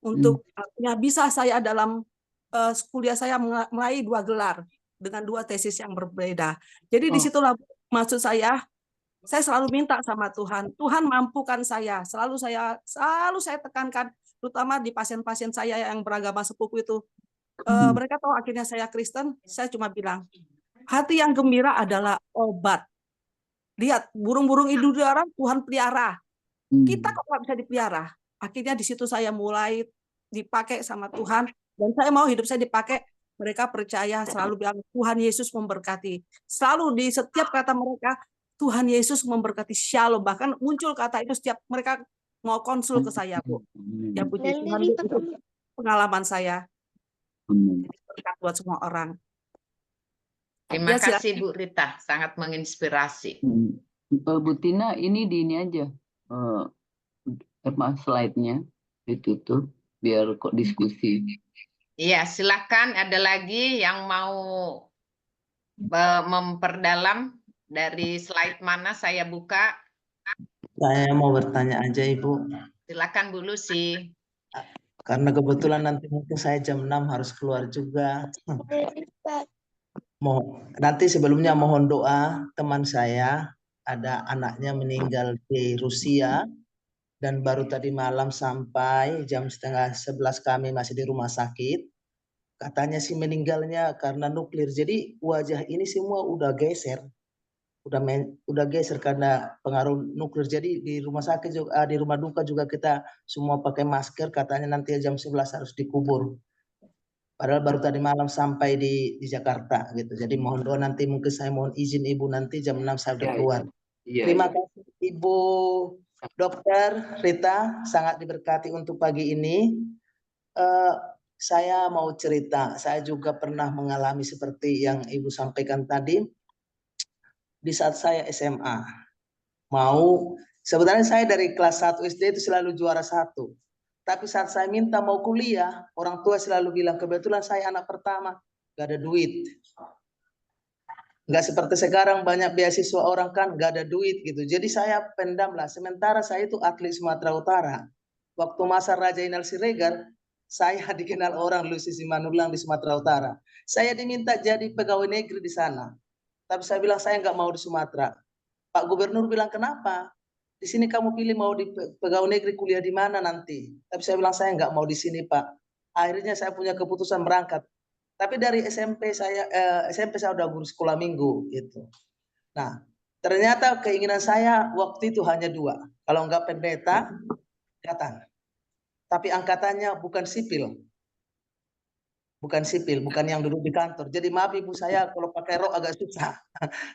untuk ya bisa saya dalam kuliah saya meraih 2 gelar dengan 2 tesis yang berbeda. Jadi disitulah maksud saya selalu minta sama Tuhan, Tuhan mampukan saya. Selalu saya tekankan, terutama di pasien-pasien saya yang beragama sepupu itu. Mereka tahu akhirnya saya Kristen, saya cuma bilang, hati yang gembira adalah obat. Lihat, burung-burung di udara Tuhan pelihara. Kita kok nggak bisa dipelihara? Akhirnya di situ saya mulai dipakai sama Tuhan, dan saya mau hidup saya dipakai. Mereka percaya, selalu bilang Tuhan Yesus memberkati. Selalu di setiap kata mereka, Tuhan Yesus memberkati, shalom. Bahkan muncul kata itu setiap mereka mau konsul ke saya, Bu. Ya puji Tuhan, itu pengalaman saya. Berkat buat semua orang. Terima kasih Bu Rita, sangat menginspirasi. Bu Tina, ini di ini aja. Slide-nya itu tuh biar kok diskusi. Iya, silakan. Ada lagi yang mau memperdalam dari slide mana saya buka? Saya mau bertanya aja, Ibu. Silakan Bu Lucy. Karena kebetulan nanti mungkin saya jam 6 harus keluar juga. Nanti sebelumnya mohon doa, teman saya ada anaknya meninggal di Rusia. Dan baru tadi malam sampai jam 10:30 kami masih di rumah sakit. Katanya sih meninggalnya karena nuklir. Jadi wajah ini semua udah geser. Udah geser karena pengaruh nuklir. Jadi di rumah sakit juga, di rumah duka juga kita semua pakai masker. Katanya nanti jam 11 harus dikubur. Padahal baru tadi malam sampai di Jakarta gitu. Jadi mohon doa, nanti mungkin saya mohon izin Ibu nanti jam 6 saya udah keluar. Terima kasih Ibu Dokter Rita, sangat diberkati untuk pagi ini. Saya mau cerita, saya juga pernah mengalami seperti yang Ibu sampaikan tadi. Di saat saya SMA, sebenarnya saya dari kelas 1 SD itu selalu juara 1. Tapi saat saya minta mau kuliah, orang tua selalu bilang, kebetulan saya anak pertama, nggak ada duit. Nggak seperti sekarang banyak beasiswa orang kan nggak ada duit gitu. Jadi saya pendam lah. Sementara saya itu atlet Sumatera Utara. Waktu masa Raja Inal Siregar, saya dikenal orang Lucy Simanullang di Sumatera Utara. Saya diminta jadi pegawai negeri di sana. Tapi saya bilang saya nggak mau di Sumatera. Pak Gubernur bilang kenapa? Di sini kamu pilih mau di pegawai negeri kuliah di mana nanti? Tapi saya bilang saya nggak mau di sini Pak. Akhirnya saya punya keputusan berangkat. Tapi dari SMP saya udah guru sekolah minggu gitu. Nah, ternyata keinginan saya waktu itu hanya 2. Kalau enggak pendeta, angkatan. Tapi angkatannya bukan sipil. Bukan sipil, bukan yang duduk di kantor. Jadi maaf Ibu, saya kalau pakai rok agak susah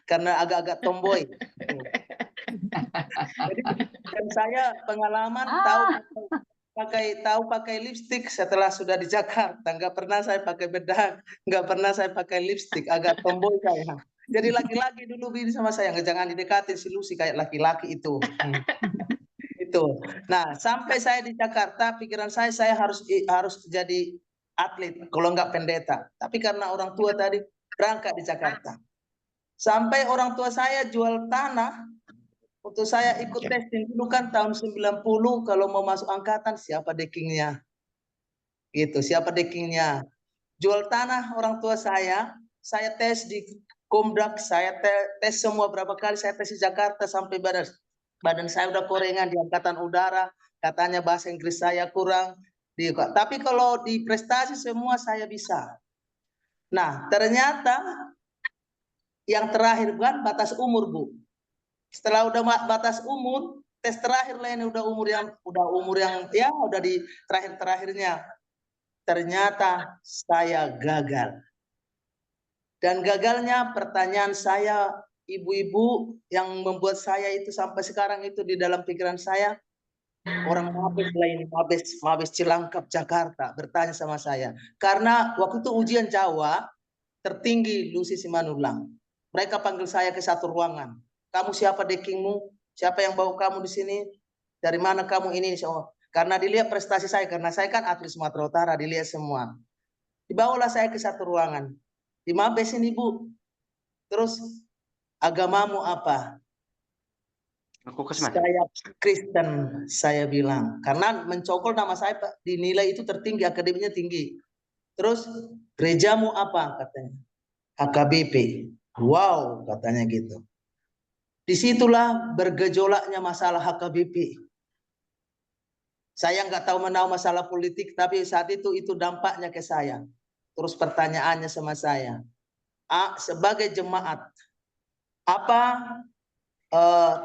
karena agak-agak tomboy. Jadi dan saya pengalaman tahu pakai lipstik setelah sudah di Jakarta. Nggak pernah saya pakai bedak, nggak pernah saya pakai lipstik, agak tomboy saya. Jadi laki-laki dulu bini sama saya, jangan didekatin si Lucy kayak laki-laki itu. Itu. Nah, sampai saya di Jakarta, pikiran saya harus jadi atlet, kalau nggak pendeta. Tapi karena orang tua tadi berangkat di Jakarta. Sampai orang tua saya jual tanah untuk saya ikut testing dulu kan tahun 90 kalau mau masuk angkatan siapa deckingnya. Gitu, siapa deckingnya. Jual tanah orang tua saya tes di Komdak, saya tes semua berapa kali saya tes di Jakarta sampai badan saya udah korengan di angkatan udara, katanya bahasa Inggris saya kurang. Tapi kalau di prestasi semua saya bisa. Nah, ternyata yang terakhir kan batas umur, Bu. Setelah udah batas umur, tes terakhir lah ini udah umur yang ya udah di terakhir-terakhirnya. Ternyata saya gagal. Dan gagalnya pertanyaan saya, ibu-ibu yang membuat saya itu sampai sekarang itu di dalam pikiran saya, orang Mabes lain, Mabes Cilangkap Jakarta bertanya sama saya. Karena waktu itu ujian Jawa tertinggi Lucy Simanullang. Mereka panggil saya ke satu ruangan. Kamu siapa deckingmu? Siapa yang bawa kamu di sini? Dari mana kamu ini? Karena dilihat prestasi saya, karena saya kan atlet Sumatera Utara, dilihat semua. Dibawalah saya ke satu ruangan. Di Mabes ini Bu. Terus agamamu apa? Saya Kristen, saya bilang. Karena mencokol nama saya dinilai itu tertinggi, akademiknya tinggi. Terus gerejamu apa katanya? HKBP. Wow, katanya gitu. Disitulah bergejolaknya masalah HKBP. Saya nggak tahu menahu masalah politik, tapi saat itu dampaknya ke saya. Terus pertanyaannya sama saya, sebagai jemaat, apa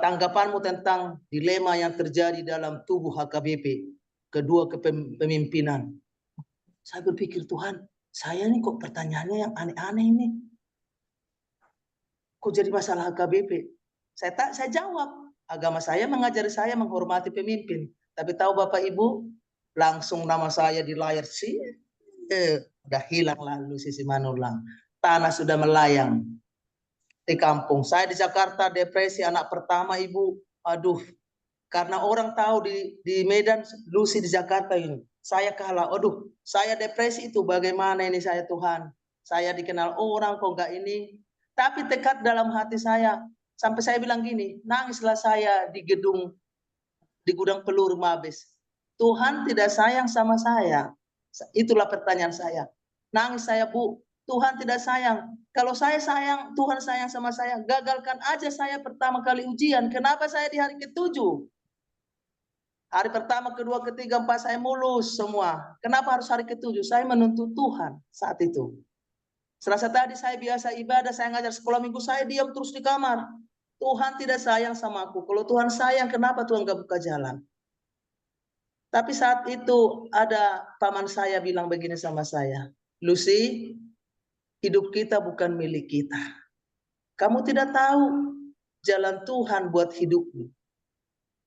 tanggapanmu tentang dilema yang terjadi dalam tubuh HKBP, kedua kepemimpinan? Saya berpikir, Tuhan, saya ini kok pertanyaannya yang aneh-aneh ini. Kok jadi masalah HKBP? Saya jawab, agama saya mengajari saya menghormati pemimpin. Tapi tahu Bapak Ibu, langsung nama saya di layar sih, udah hilang lalu Lucy Simanullang. Tanah sudah melayang di kampung. Saya di Jakarta depresi anak pertama Ibu. Aduh, karena orang tahu di Medan Lucy di Jakarta ini. Saya kalah. Aduh, saya depresi itu bagaimana ini saya Tuhan. Saya dikenal orang kok enggak ini. Tapi tekad dalam hati saya. Sampai saya bilang gini, nangislah saya di gudang peluru Mabes. Tuhan tidak sayang sama saya. Itulah pertanyaan saya. Nangis saya, Bu. Tuhan tidak sayang. Kalau saya sayang, Tuhan sayang sama saya. Gagalkan aja saya pertama kali ujian. Kenapa saya di hari ke-7? Hari pertama, kedua, ketiga, 4 saya mulus semua. Kenapa harus hari ke-7? Saya menuntut Tuhan saat itu. Selasa tadi saya biasa ibadah, saya ngajar sekolah minggu, saya diam terus di kamar. Tuhan tidak sayang sama aku. Kalau Tuhan sayang, kenapa Tuhan gak buka jalan? Tapi saat itu ada paman saya bilang begini sama saya, Lucy, hidup kita bukan milik kita. Kamu tidak tahu jalan Tuhan buat hidupmu.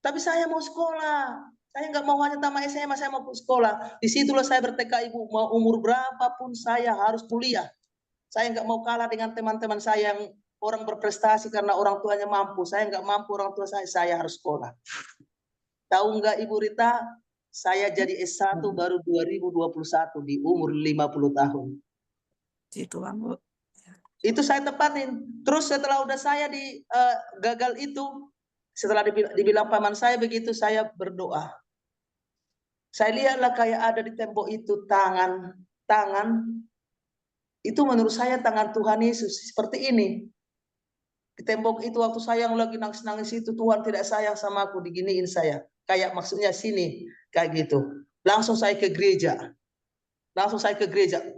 Tapi saya mau sekolah. Saya nggak mau hanya tamat SMA, saya mau sekolah. Disitulah saya bertekad, Ibu, mau umur berapapun saya harus kuliah. Saya nggak mau kalah dengan teman-teman saya yang orang berprestasi karena orang tuanya mampu. Saya nggak mampu orang tua saya harus sekolah. Tahu nggak Ibu Rita, saya jadi S1 baru 2021 di umur 50 tahun. Puji Tuhan, Bu. Itu saya tepatin. Terus setelah udah saya gagal itu, setelah dibilang paman saya begitu, saya berdoa. Saya lihatlah kayak ada di tembok itu tangan itu menurut saya tangan Tuhan Yesus seperti ini. Di tembok itu waktu saya yang lagi nangis-nangis itu, Tuhan tidak sayang sama aku, diginiin saya. Kayak maksudnya sini, kayak gitu. Langsung saya ke gereja.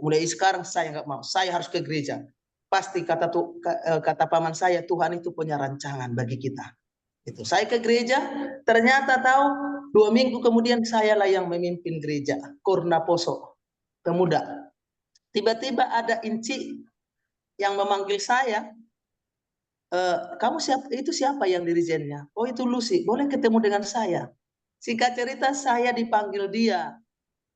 Mulai sekarang saya nggak mau, saya harus ke gereja. Pasti kata paman saya, Tuhan itu punya rancangan bagi kita. Itu saya ke gereja, ternyata tahu 2 minggu kemudian saya lah yang memimpin gereja Kurnaposo pemuda. Tiba-tiba ada Inci yang memanggil saya, kamu siapa? Itu siapa yang dirijennya? Oh itu Lucy, boleh ketemu dengan saya. Singkat cerita saya dipanggil dia.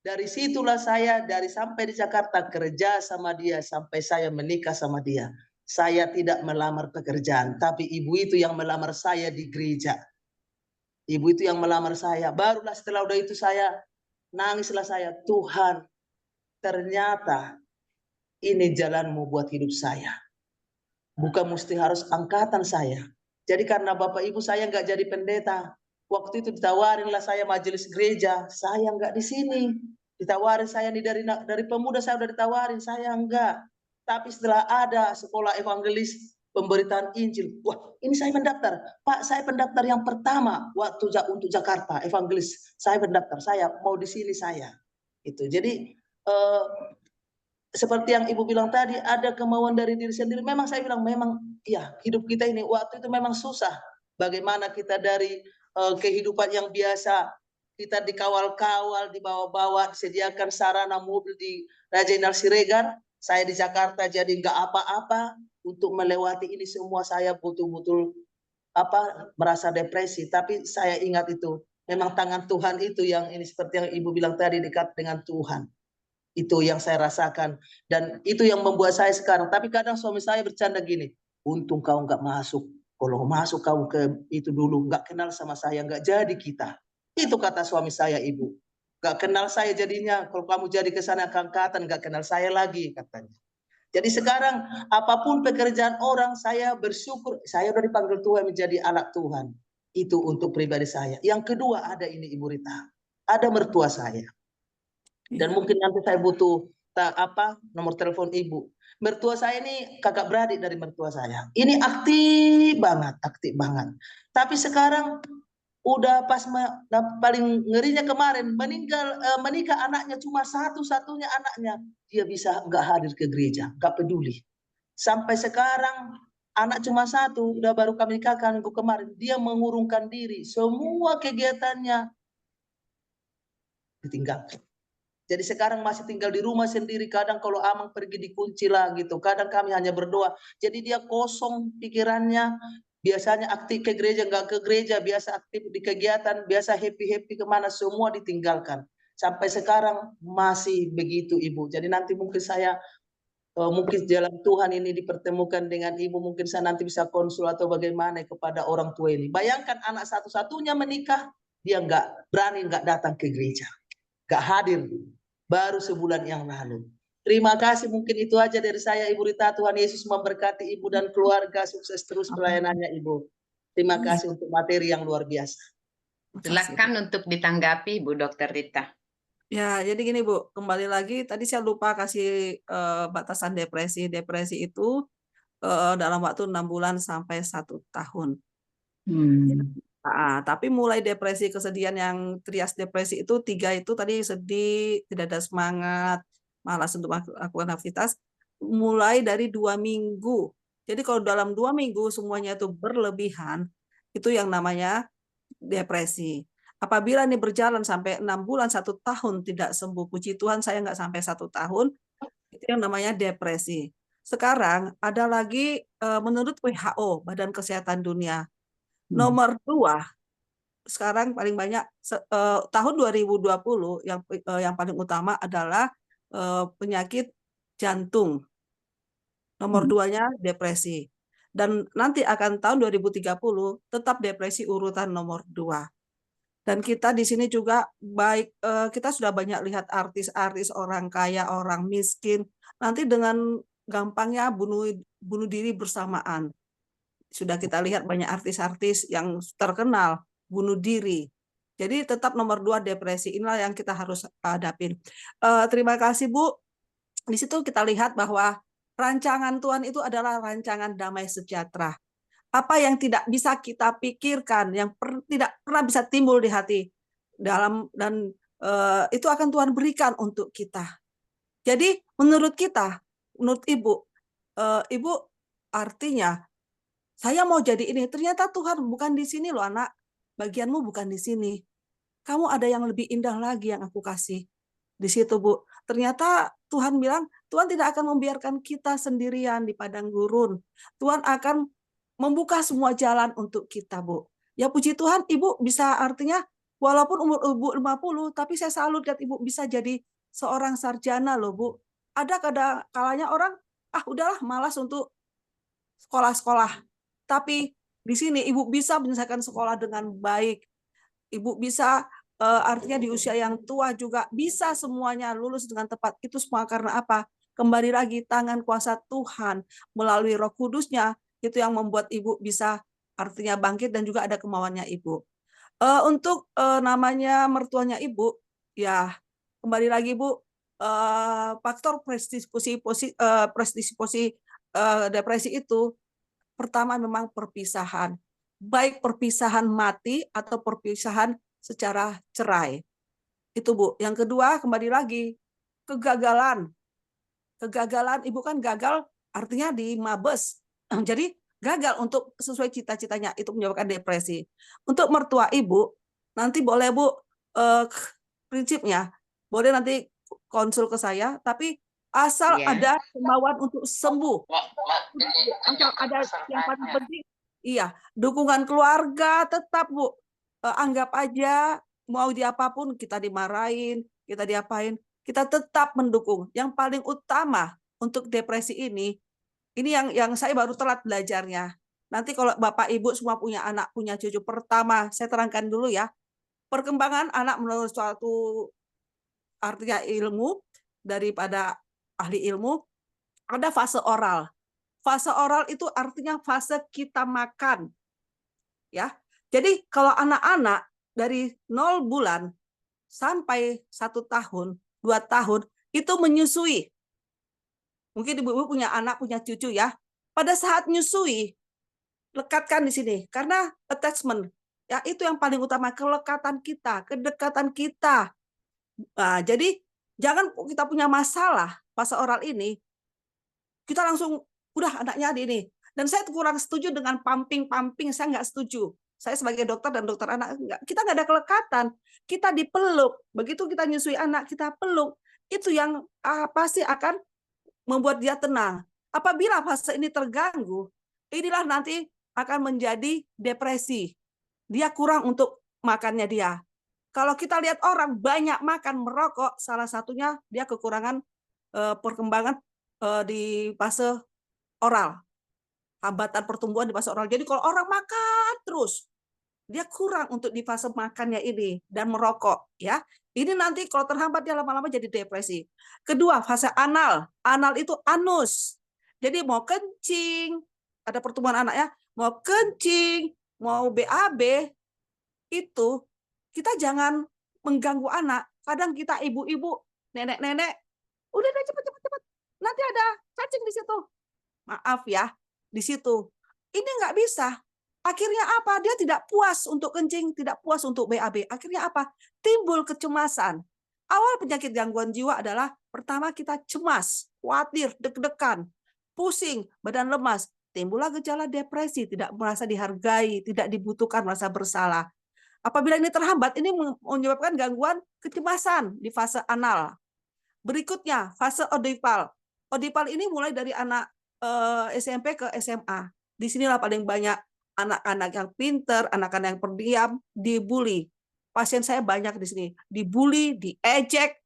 Dari situlah saya sampai di Jakarta kerja sama dia sampai saya menikah sama dia. Saya tidak melamar pekerjaan, tapi ibu itu yang melamar saya di gereja. Ibu itu yang melamar saya. Barulah setelah udah itu saya nangislah saya, Tuhan, ternyata ini jalanmu buat hidup saya. Bukan mesti harus angkatan saya. Jadi karena bapak ibu saya nggak jadi pendeta, waktu itu ditawarinlah saya majelis gereja, saya nggak di sini. Ditawarin saya nih dari pemuda, saya udah ditawarin, saya enggak. Tapi setelah ada sekolah evangelis pemberitaan Injil, wah ini saya mendaftar. Pak, saya pendaftar yang pertama waktu untuk Jakarta evangelis. Saya pendaftar, saya mau di sini saya. Itu. Jadi seperti yang Ibu bilang tadi, ada kemauan dari diri sendiri. Memang saya bilang, memang ya hidup kita ini waktu itu memang susah. Bagaimana kita dari kehidupan yang biasa, kita dikawal-kawal, dibawa-bawa, disediakan sarana mobil di Raja Inal Siregar. Saya di Jakarta jadi nggak apa-apa. Untuk melewati ini semua saya betul-betul merasa depresi. Tapi saya ingat itu, memang tangan Tuhan itu yang ini seperti yang Ibu bilang tadi, dekat dengan Tuhan. Itu yang saya rasakan dan itu yang membuat saya sekarang. Tapi kadang suami saya bercanda gini, untung kau nggak masuk. Kalau masuk kau ke itu dulu, nggak kenal sama saya, nggak jadi kita. Itu kata suami saya, Ibu. Nggak kenal saya jadinya, kalau kamu jadi ke sana keangkatan, nggak kenal saya lagi, katanya. Jadi sekarang apapun pekerjaan orang, saya bersyukur, saya udah dipanggil Tuhan menjadi anak Tuhan. Itu untuk pribadi saya. Yang kedua ada ini Ibu Rita, ada mertua saya. Dan mungkin nanti saya butuh nomor telepon Ibu. Mertua saya ini kakak beradik dari mertua saya. Ini aktif banget. Tapi sekarang udah pas paling ngerinya kemarin menikah anaknya cuma satu-satunya anaknya. Dia bisa nggak hadir ke gereja, nggak peduli. Sampai sekarang anak cuma satu, udah baru kami nikahkan minggu kemarin. Dia mengurungkan diri, semua kegiatannya ditinggalkan. Jadi sekarang masih tinggal di rumah sendiri. Kadang kalau Amang pergi dikunci lah gitu. Kadang kami hanya berdoa. Jadi dia kosong pikirannya. Biasanya aktif ke gereja, nggak ke gereja. Biasa aktif di kegiatan, biasa happy-happy kemana, semua ditinggalkan. Sampai sekarang masih begitu Ibu. Jadi nanti mungkin saya, mungkin jalan Tuhan ini dipertemukan dengan Ibu. Mungkin saya nanti bisa konsul atau bagaimana kepada orang tua ini. Bayangkan anak satu-satunya menikah, dia nggak berani, nggak datang ke gereja. Nggak hadir. Baru sebulan yang lalu. Terima kasih, mungkin itu aja dari saya Ibu Rita. Tuhan Yesus memberkati Ibu dan keluarga, sukses terus pelayanannya Ibu. Terima kasih untuk materi yang luar biasa. Silakan untuk ditanggapi Bu Dr. Rita. Ya, jadi gini Bu, kembali lagi tadi saya lupa kasih batasan depresi. Depresi itu dalam waktu 6 bulan sampai 1 tahun. Tapi mulai depresi, kesedihan yang trias depresi itu 3 itu tadi sedih, tidak ada semangat, malas untuk melakukan aktivitas, mulai dari 2 minggu. Jadi kalau dalam 2 minggu semuanya itu berlebihan, itu yang namanya depresi. Apabila ini berjalan sampai 6 bulan, 1 tahun tidak sembuh, puji Tuhan saya nggak sampai 1 tahun, itu yang namanya depresi. Sekarang ada lagi menurut WHO, Badan Kesehatan Dunia, nomor 2 sekarang paling banyak tahun 2020 yang paling utama adalah penyakit jantung. Nomor 2-nya depresi. Dan nanti akan tahun 2030 tetap depresi urutan nomor 2. Dan kita di sini juga kita sudah banyak lihat artis-artis, orang kaya, orang miskin. Nanti dengan gampangnya bunuh diri bersamaan. Sudah kita lihat banyak artis-artis yang terkenal bunuh diri. Jadi tetap nomor 2 depresi. Inilah yang kita harus hadapin. Terima kasih Bu. Di situ kita lihat bahwa rancangan Tuhan itu adalah rancangan damai sejahtera. Apa yang tidak bisa kita pikirkan, yang tidak pernah bisa timbul di hati dalam dan itu akan Tuhan berikan untuk kita. Jadi menurut kita, menurut Ibu, Ibu artinya saya mau jadi ini. Ternyata Tuhan bukan di sini loh anak. Bagianmu bukan di sini. Kamu ada yang lebih indah lagi yang aku kasih. Di situ Bu. Ternyata Tuhan bilang, Tuhan tidak akan membiarkan kita sendirian di padang gurun. Tuhan akan membuka semua jalan untuk kita Bu. Ya puji Tuhan Ibu bisa artinya walaupun umur Ibu 50, tapi saya salut lihat Ibu bisa jadi seorang sarjana loh Bu. Ada kalanya orang, udahlah malas untuk sekolah-sekolah. Tapi di sini Ibu bisa menyelesaikan sekolah dengan baik. Ibu bisa artinya di usia yang tua juga bisa semuanya lulus dengan tepat. Itu semua karena apa? Kembali lagi tangan kuasa Tuhan melalui Roh Kudus-Nya itu yang membuat Ibu bisa artinya bangkit dan juga ada kemauannya Ibu. Untuk namanya mertuanya Ibu, ya kembali lagi Bu, faktor predisposisi depresi itu pertama memang perpisahan, baik perpisahan mati atau perpisahan secara cerai. Itu Bu. Yang kedua kembali lagi kegagalan. Kegagalan Ibu kan gagal artinya di mabes. Jadi gagal untuk sesuai cita-citanya itu menyebabkan depresi. Untuk mertua Ibu nanti boleh Bu prinsipnya boleh nanti konsul ke saya tapi asal ada kemauan untuk sembuh. Asal ada yang paling penting, iya, dukungan keluarga tetap Bu. Anggap aja mau diapapun kita dimarahin, kita diapain, kita tetap mendukung. Yang paling utama untuk depresi ini yang saya baru telat belajarnya. Nanti kalau Bapak Ibu semua punya anak, punya cucu, pertama saya terangkan dulu ya. Perkembangan anak menurut suatu artinya ilmu daripada ahli ilmu, ada fase oral. Fase oral itu artinya fase kita makan. Ya. Jadi kalau anak-anak dari 0 bulan sampai 1 tahun, 2 tahun itu menyusui. Mungkin ibu-ibu punya anak, punya cucu ya. Pada saat nyusui, lekatkan di sini karena attachment. Ya, itu yang paling utama, kelekatan kita, kedekatan kita. Nah, jadi jangan kita punya masalah fase oral ini kita langsung udah anaknya di ini. Dan saya kurang setuju dengan pumping, saya nggak setuju. Saya sebagai dokter dan dokter anak, kita nggak ada kelekatan. Kita dipeluk. Begitu kita nyusui anak, kita peluk. Itu yang pasti akan membuat dia tenang. Apabila fase ini terganggu, inilah nanti akan menjadi depresi. Dia kurang untuk makannya dia. Kalau kita lihat orang banyak makan, merokok, salah satunya dia kekurangan perkembangan di fase oral, hambatan pertumbuhan di fase oral. Jadi kalau orang makan terus, dia kurang untuk di fase makannya ini dan merokok, ya. Ini nanti kalau terhambat dia lama-lama jadi depresi. Kedua, fase anal. Anal itu anus. Jadi mau kencing, ada pertumbuhan anak ya, mau kencing, mau BAB, itu kita jangan mengganggu anak. Kadang kita ibu-ibu, nenek-nenek, udah cepet. Nanti ada cacing di situ. Maaf ya, di situ. Ini nggak bisa. Akhirnya apa? Dia tidak puas untuk kencing, tidak puas untuk BAB. Akhirnya apa? Timbul kecemasan. Awal penyakit gangguan jiwa adalah pertama kita cemas, khawatir, deg-degan, pusing, badan lemas. Timbullah gejala depresi, tidak merasa dihargai, tidak dibutuhkan, merasa bersalah. Apabila ini terhambat, ini menyebabkan gangguan kecemasan di fase anal. Berikutnya, fase oedipal. Oedipal ini mulai dari anak SMP ke SMA. Di sinilah paling banyak anak-anak yang pinter, anak-anak yang pendiam, dibully. Pasien saya banyak di sini. Dibully, diejek.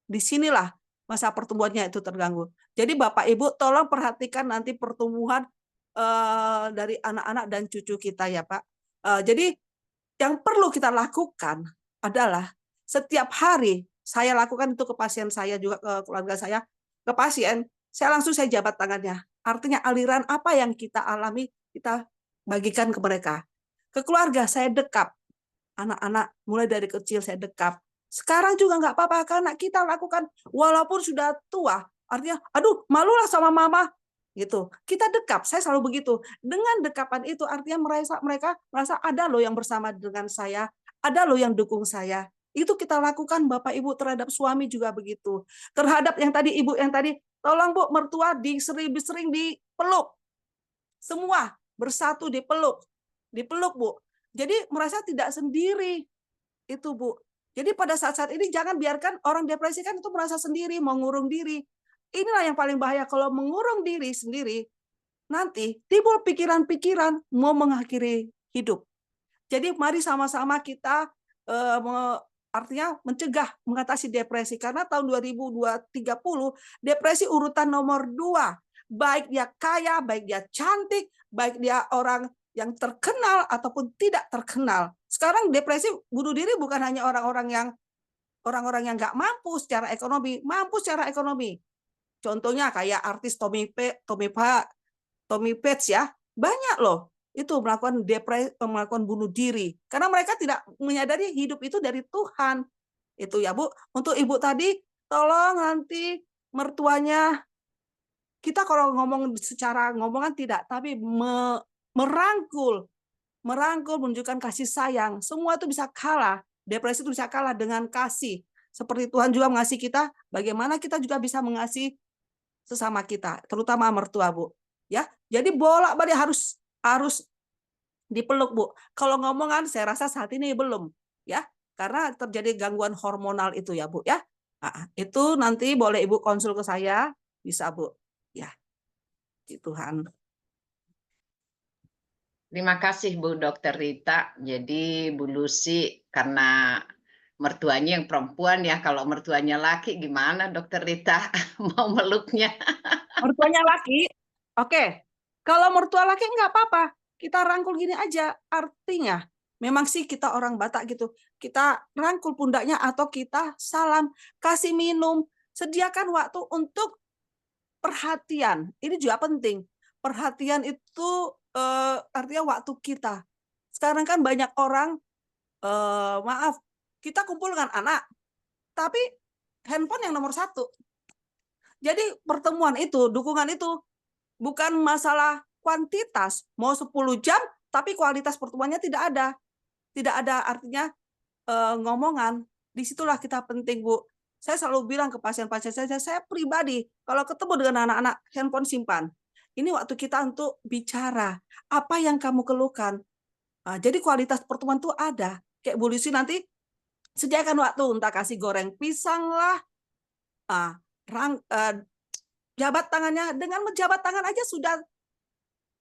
Di sinilah masa pertumbuhannya itu terganggu. Jadi Bapak Ibu tolong perhatikan nanti pertumbuhan dari anak-anak dan cucu kita ya Pak. Jadi yang perlu kita lakukan adalah setiap hari saya lakukan itu ke pasien saya juga ke keluarga saya, ke pasien saya jabat tangannya. Artinya aliran apa yang kita alami, kita bagikan ke mereka. Ke keluarga saya dekap. Anak-anak mulai dari kecil saya dekap. Sekarang juga nggak apa-apa karena kita lakukan walaupun sudah tua. Artinya, aduh malulah sama mama gitu. Kita dekap, saya selalu begitu. Dengan dekapan itu artinya mereka merasa ada loh yang bersama dengan saya, ada loh yang dukung saya. Itu kita lakukan Bapak Ibu terhadap suami juga begitu. Terhadap yang tadi Ibu yang tadi, tolong Bu mertua sering dipeluk. Semua bersatu dipeluk. Dipeluk Bu. Jadi merasa tidak sendiri. Itu Bu. Jadi pada saat-saat ini jangan biarkan orang depresi kan itu merasa sendiri, mau ngurung diri. Inilah yang paling bahaya kalau mengurung diri sendiri, nanti timbul pikiran-pikiran mau mengakhiri hidup. Jadi mari sama-sama kita artinya mencegah mengatasi depresi karena tahun 2030 depresi urutan nomor 2. Baik dia kaya, baik dia cantik, baik dia orang yang terkenal ataupun tidak terkenal. Sekarang depresi bunuh diri bukan hanya orang-orang yang nggak mampu secara ekonomi, mampu secara ekonomi. Contohnya kayak artis Tommy Page ya, banyak loh itu melakukan depresi, melakukan bunuh diri karena mereka tidak menyadari hidup itu dari Tuhan. Itu ya Bu. Untuk Ibu tadi, tolong nanti mertuanya kita kalau ngomong secara ngomongan tidak, tapi merangkul menunjukkan kasih sayang. Semua itu bisa kalah. Depresi itu bisa kalah dengan kasih. Seperti Tuhan juga mengasihi kita, bagaimana kita juga bisa mengasihi sesama kita, terutama mertua Bu. Ya, jadi bolak-balik harus dipeluk Bu. Kalau ngomongan saya rasa saat ini belum, ya, karena terjadi gangguan hormonal itu ya Bu ya. Nah, itu nanti boleh Ibu konsul ke saya, bisa Bu. Ya, Tuhan. Terima kasih Bu Dokter Rita. Jadi Bu Lucy karena mertuanya yang perempuan ya, kalau mertuanya laki gimana Dokter Rita mau meluknya? Mertuanya laki, oke. Kalau mertua laki nggak apa-apa, kita rangkul gini aja. Artinya, memang sih kita orang Batak gitu, kita rangkul pundaknya atau kita salam, kasih minum, sediakan waktu untuk perhatian. Ini juga penting. Perhatian itu artinya waktu kita. Sekarang kan banyak orang, maaf, kita kumpul dengan anak, tapi handphone yang nomor 1. Jadi pertemuan itu, dukungan itu bukan masalah kuantitas, mau 10 jam, tapi kualitas pertemuannya tidak ada. Tidak ada artinya ngomongan. Disitulah kita penting, Bu. Saya selalu bilang ke pasien-pasien saya pribadi, kalau ketemu dengan anak-anak, handphone simpan. Ini waktu kita untuk bicara. Apa yang kamu keluhkan? Jadi kualitas pertemuan itu ada. Kayak Bu Lucy nanti sediakan waktu, entah kasih goreng pisang lah, jabat tangannya, dengan menjabat tangan aja sudah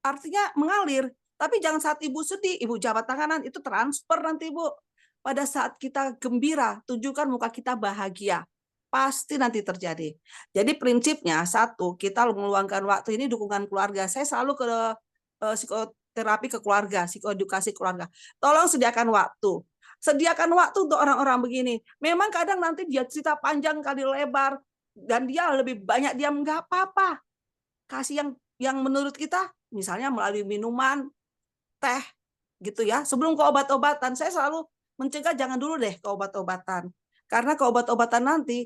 artinya mengalir. Tapi jangan saat Ibu sedih, Ibu jabat tanganan, itu transfer nanti Bu. Pada saat kita gembira, tunjukkan muka kita bahagia. Pasti nanti terjadi. Jadi prinsipnya, 1, kita meluangkan waktu ini dukungan keluarga. Saya selalu ke psikoterapi ke keluarga, psikoedukasi keluarga. Tolong sediakan waktu. Sediakan waktu untuk orang-orang begini. Memang kadang nanti dia cerita panjang kali lebar, dan dia lebih banyak diam, nggak apa-apa. Kasih yang menurut kita, misalnya melalui minuman, teh, gitu ya. Sebelum ke obat-obatan, saya selalu mencegah jangan dulu deh ke obat-obatan. Karena ke obat-obatan nanti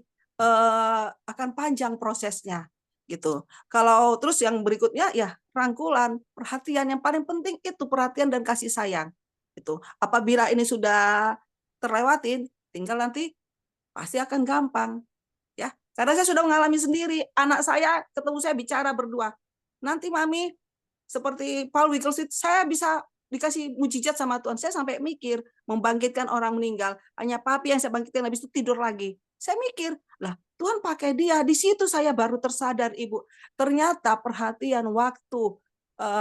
akan panjang prosesnya. Gitu. Kalau terus yang berikutnya ya rangkulan, perhatian, yang paling penting itu perhatian dan kasih sayang. Gitu. Apabila ini sudah terlewatin, tinggal nanti pasti akan gampang. Ya, karena saya sudah mengalami sendiri. Anak saya ketemu saya bicara berdua. Nanti Mami, seperti Paul Wigglesworth, saya bisa dikasih mujizat sama Tuhan. Saya sampai mikir, membangkitkan orang meninggal. Hanya papi yang saya bangkitkan, habis itu tidur lagi. Saya mikir, lah Tuhan pakai dia. Di situ saya baru tersadar, Ibu. Ternyata perhatian, waktu,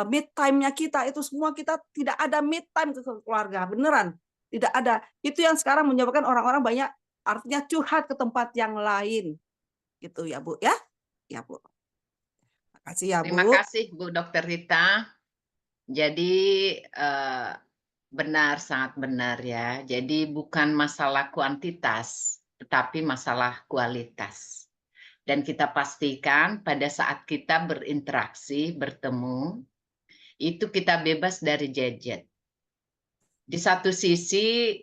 mid time-nya kita, itu semua kita tidak ada mid time ke keluarga. Beneran. Tidak ada. Itu yang sekarang menyebabkan orang-orang banyak artinya curhat ke tempat yang lain. Gitu ya, Bu. Ya, ya Bu. Makasih ya, Bu. Terima kasih Bu Dokter Rita. Jadi benar, sangat benar ya. Jadi bukan masalah kuantitas, tetapi masalah kualitas. Dan kita pastikan pada saat kita berinteraksi, bertemu, itu kita bebas dari gadget. Di satu sisi,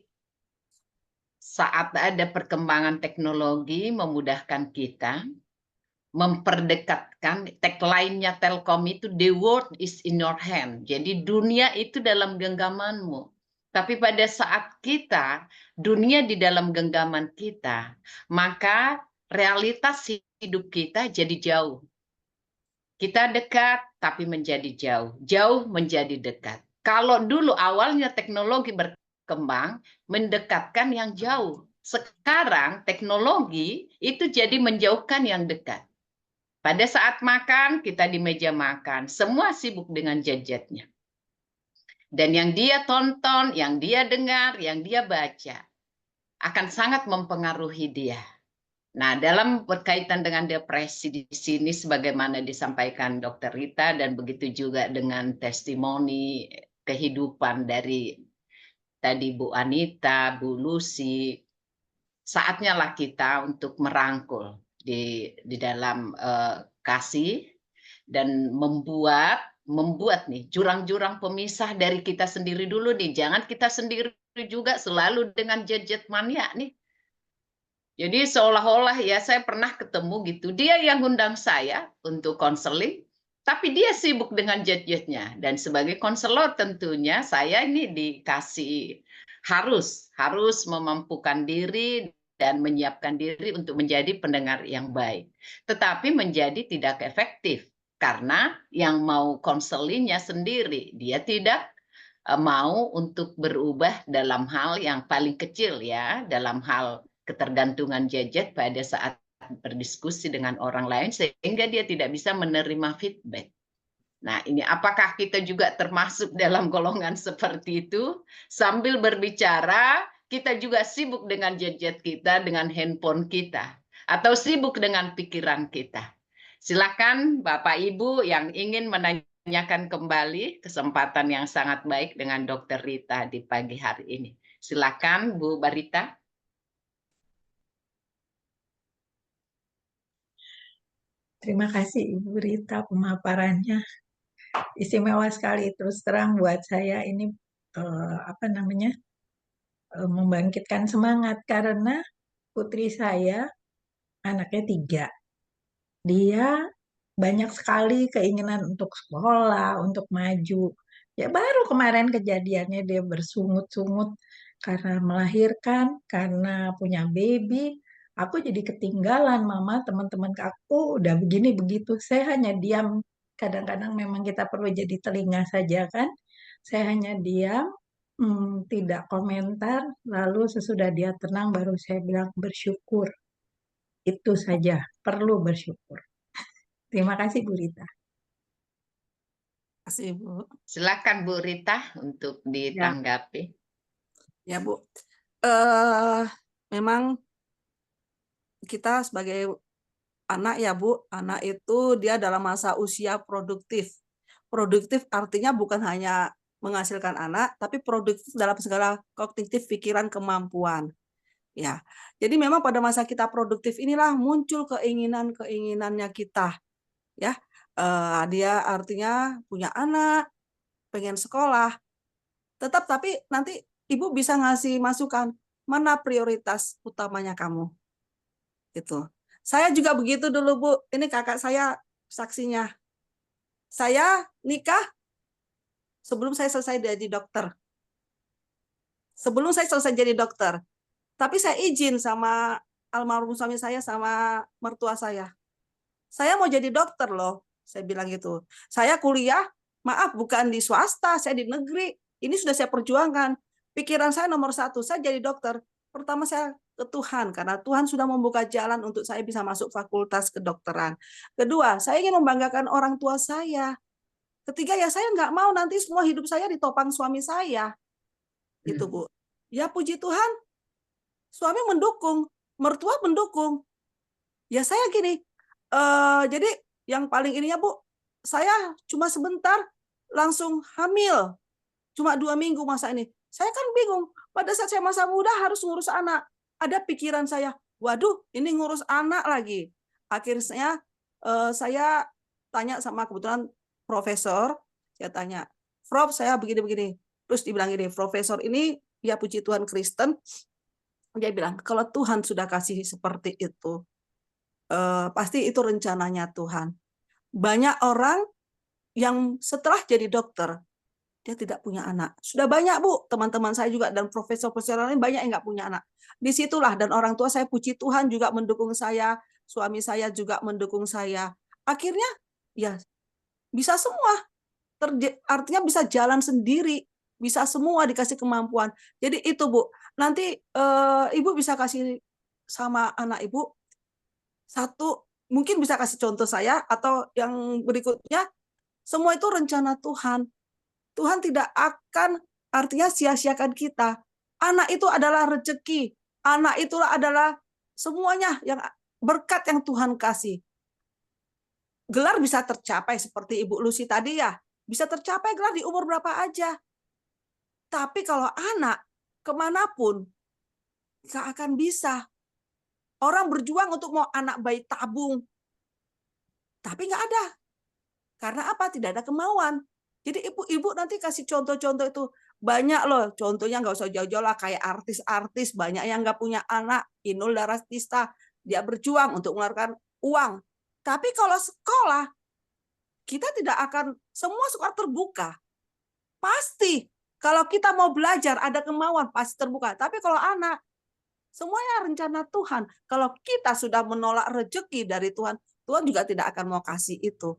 saat ada perkembangan teknologi memudahkan kita, memperdekatkan, tagline-nya Telkom itu, the world is in your hand. Jadi dunia itu dalam genggamanmu. Tapi pada saat kita, dunia di dalam genggaman kita, maka realitas hidup kita jadi jauh. Kita dekat, tapi menjadi jauh. Jauh menjadi dekat. Kalau dulu awalnya teknologi berkembang, mendekatkan yang jauh. Sekarang teknologi itu jadi menjauhkan yang dekat. Pada saat makan, kita di meja makan. Semua sibuk dengan gadgetnya. Dan yang dia tonton, yang dia dengar, yang dia baca, akan sangat mempengaruhi dia. Nah, dalam berkaitan dengan depresi di sini, sebagaimana disampaikan Dr. Rita, dan begitu juga dengan testimoni kehidupan dari tadi Bu Anita, Bu Lucy, saatnya lah kita untuk merangkul di dalam kasih dan membuat nih jurang-jurang pemisah dari kita sendiri dulu nih. Jangan kita sendiri juga selalu dengan gadget mania nih. Jadi seolah-olah ya saya pernah ketemu gitu, dia yang undang saya untuk konseling, tapi dia sibuk dengan gadgetnya. Dan sebagai konselor tentunya saya ini dikasih harus memampukan diri dan menyiapkan diri untuk menjadi pendengar yang baik. Tetapi menjadi tidak efektif karena yang mau konselingnya sendiri, dia tidak mau untuk berubah dalam hal yang paling kecil ya, dalam hal ketergantungan gadget pada saat berdiskusi dengan orang lain sehingga dia tidak bisa menerima feedback. Nah, ini apakah kita juga termasuk dalam golongan seperti itu? Sambil berbicara, kita juga sibuk dengan gadget kita, dengan handphone kita, atau sibuk dengan pikiran kita. Silakan Bapak Ibu yang ingin menanyakan kembali, kesempatan yang sangat baik dengan Dr. Rita di pagi hari ini. Silakan Bu Barita. Terima kasih Ibu Rita pemaparannya. Istimewa sekali, terus terang buat saya ini membangkitkan semangat karena putri saya anaknya 3. Dia banyak sekali keinginan untuk sekolah, untuk maju. Ya baru kemarin kejadiannya dia bersungut-sungut karena melahirkan, karena punya baby. Aku jadi ketinggalan, Mama, teman-teman aku udah begini begitu. Saya hanya diam. Kadang-kadang memang kita perlu jadi telinga saja kan. Saya hanya diam, tidak komentar. Lalu sesudah dia tenang baru saya bilang bersyukur. Itu saja, perlu bersyukur. Terima kasih Bu Rita. Terima kasih Bu. Silakan Bu Rita untuk ditanggapi. Ya Bu, memang kita sebagai anak ya Bu, anak itu dia dalam masa usia produktif. Produktif artinya bukan hanya menghasilkan anak, tapi produktif dalam segala kognitif pikiran kemampuan. Ya, jadi memang pada masa kita produktif inilah muncul keinginannya kita. Ya, dia artinya punya anak, pengen sekolah. Tapi nanti Ibu bisa ngasih masukan mana prioritas utamanya kamu. Gitu. Saya juga begitu dulu Bu. Ini kakak saya saksinya. Saya nikah sebelum saya selesai jadi dokter. Sebelum saya selesai jadi dokter. Tapi saya izin sama almarhum suami saya sama mertua saya. Saya mau jadi dokter loh. Saya bilang gitu. Saya kuliah, maaf bukan di swasta, saya di negeri. Ini sudah saya perjuangkan. Pikiran saya nomor 1, saya jadi dokter. Pertama saya ke Tuhan, karena Tuhan sudah membuka jalan untuk saya bisa masuk fakultas kedokteran. Kedua, saya ingin membanggakan orang tua saya. Ketiga, ya saya nggak mau nanti semua hidup saya ditopang suami saya. Gitu Bu. Ya puji Tuhan, suami mendukung, mertua mendukung. Ya saya gini, jadi yang paling ininya Bu, saya cuma sebentar langsung hamil. Cuma 2 minggu masa ini. Saya kan bingung. Pada saat saya masa muda harus ngurus anak. Ada pikiran saya, waduh ini ngurus anak lagi. Akhirnya saya tanya sama kebetulan profesor, saya tanya, Prof, saya begini-begini. Terus dibilang gini, profesor ini ya puji Tuhan Kristen, dia bilang kalau Tuhan sudah kasih seperti itu, pasti itu rencananya Tuhan. Banyak orang yang setelah jadi dokter, dia tidak punya anak. Sudah banyak, Bu, teman-teman saya juga dan profesor-profesor lain banyak yang nggak punya anak. Disitulah, dan orang tua saya puji Tuhan juga mendukung saya, suami saya juga mendukung saya. Akhirnya ya bisa semua, artinya bisa jalan sendiri, bisa semua dikasih kemampuan. Jadi itu, Bu, nanti Ibu bisa kasih sama anak Ibu satu, mungkin bisa kasih contoh saya, atau yang berikutnya, semua itu rencana Tuhan. Tuhan tidak akan artinya sia-siakan kita. Anak itu adalah rezeki. Anak itulah adalah semuanya yang berkat yang Tuhan kasih. Gelar bisa tercapai seperti Ibu Lucy tadi ya. Bisa tercapai gelar di umur berapa aja. Tapi kalau anak, kemanapun, nggak akan bisa. Orang berjuang untuk mau anak bayi tabung. Tapi nggak ada. Karena apa? Tidak ada kemauan. Jadi ibu-ibu nanti kasih contoh-contoh itu. Banyak loh, contohnya nggak usah jauh-jauh lah, kayak artis-artis, banyak yang nggak punya anak. Inul Daratista, dia berjuang untuk mengeluarkan uang. Tapi kalau sekolah, kita tidak akan, semua sekolah terbuka. Pasti, kalau kita mau belajar, ada kemauan, pasti terbuka. Tapi kalau anak, semuanya rencana Tuhan. Kalau kita sudah menolak rezeki dari Tuhan, Tuhan juga tidak akan mau kasih itu.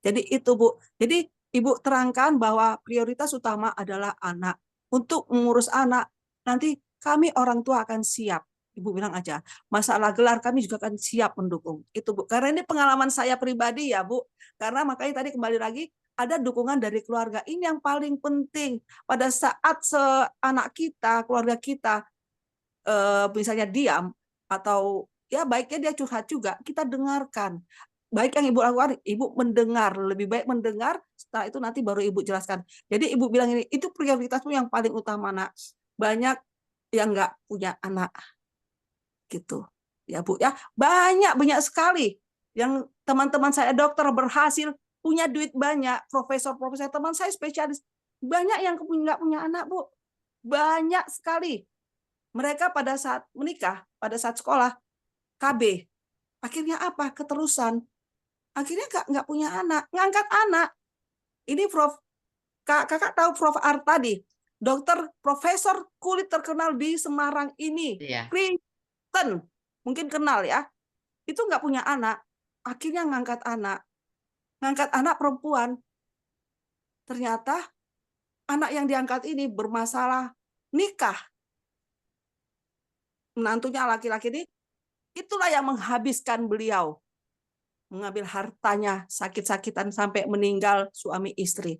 Jadi itu, Bu. Jadi Ibu terangkan bahwa prioritas utama adalah anak. Untuk mengurus anak, nanti kami orang tua akan siap. Ibu bilang aja, masalah gelar kami juga akan siap mendukung. Itu, Bu. Karena ini pengalaman saya pribadi ya, Bu. Karena makanya tadi kembali lagi, ada dukungan dari keluarga. Ini yang paling penting. Pada saat anak kita, keluarga kita, misalnya diam, atau ya baiknya dia curhat juga, kita dengarkan. Baik yang Ibu lakukan, Ibu mendengar, lebih baik mendengar, setelah itu nanti baru Ibu jelaskan. Jadi Ibu bilang ini, itu prioritasmu yang paling utama, Nak. Banyak yang nggak punya anak. Gitu. Ya, Bu, ya. Banyak sekali yang teman-teman saya dokter berhasil, punya duit banyak, profesor-profesor, teman saya spesialis, banyak yang nggak punya anak, Bu. Banyak sekali. Mereka pada saat menikah, pada saat sekolah, KB. Akhirnya apa? Keterusan. Akhirnya nggak punya anak, ngangkat anak. Ini kakak tahu Prof. Art tadi, dokter profesor kulit terkenal di Semarang ini, Kristen, mungkin kenal ya. Itu nggak punya anak, akhirnya ngangkat anak perempuan. Ternyata anak yang diangkat ini bermasalah nikah. Menantunya laki-laki ini, itulah yang menghabiskan beliau. Mengambil hartanya, sakit-sakitan sampai meninggal suami istri.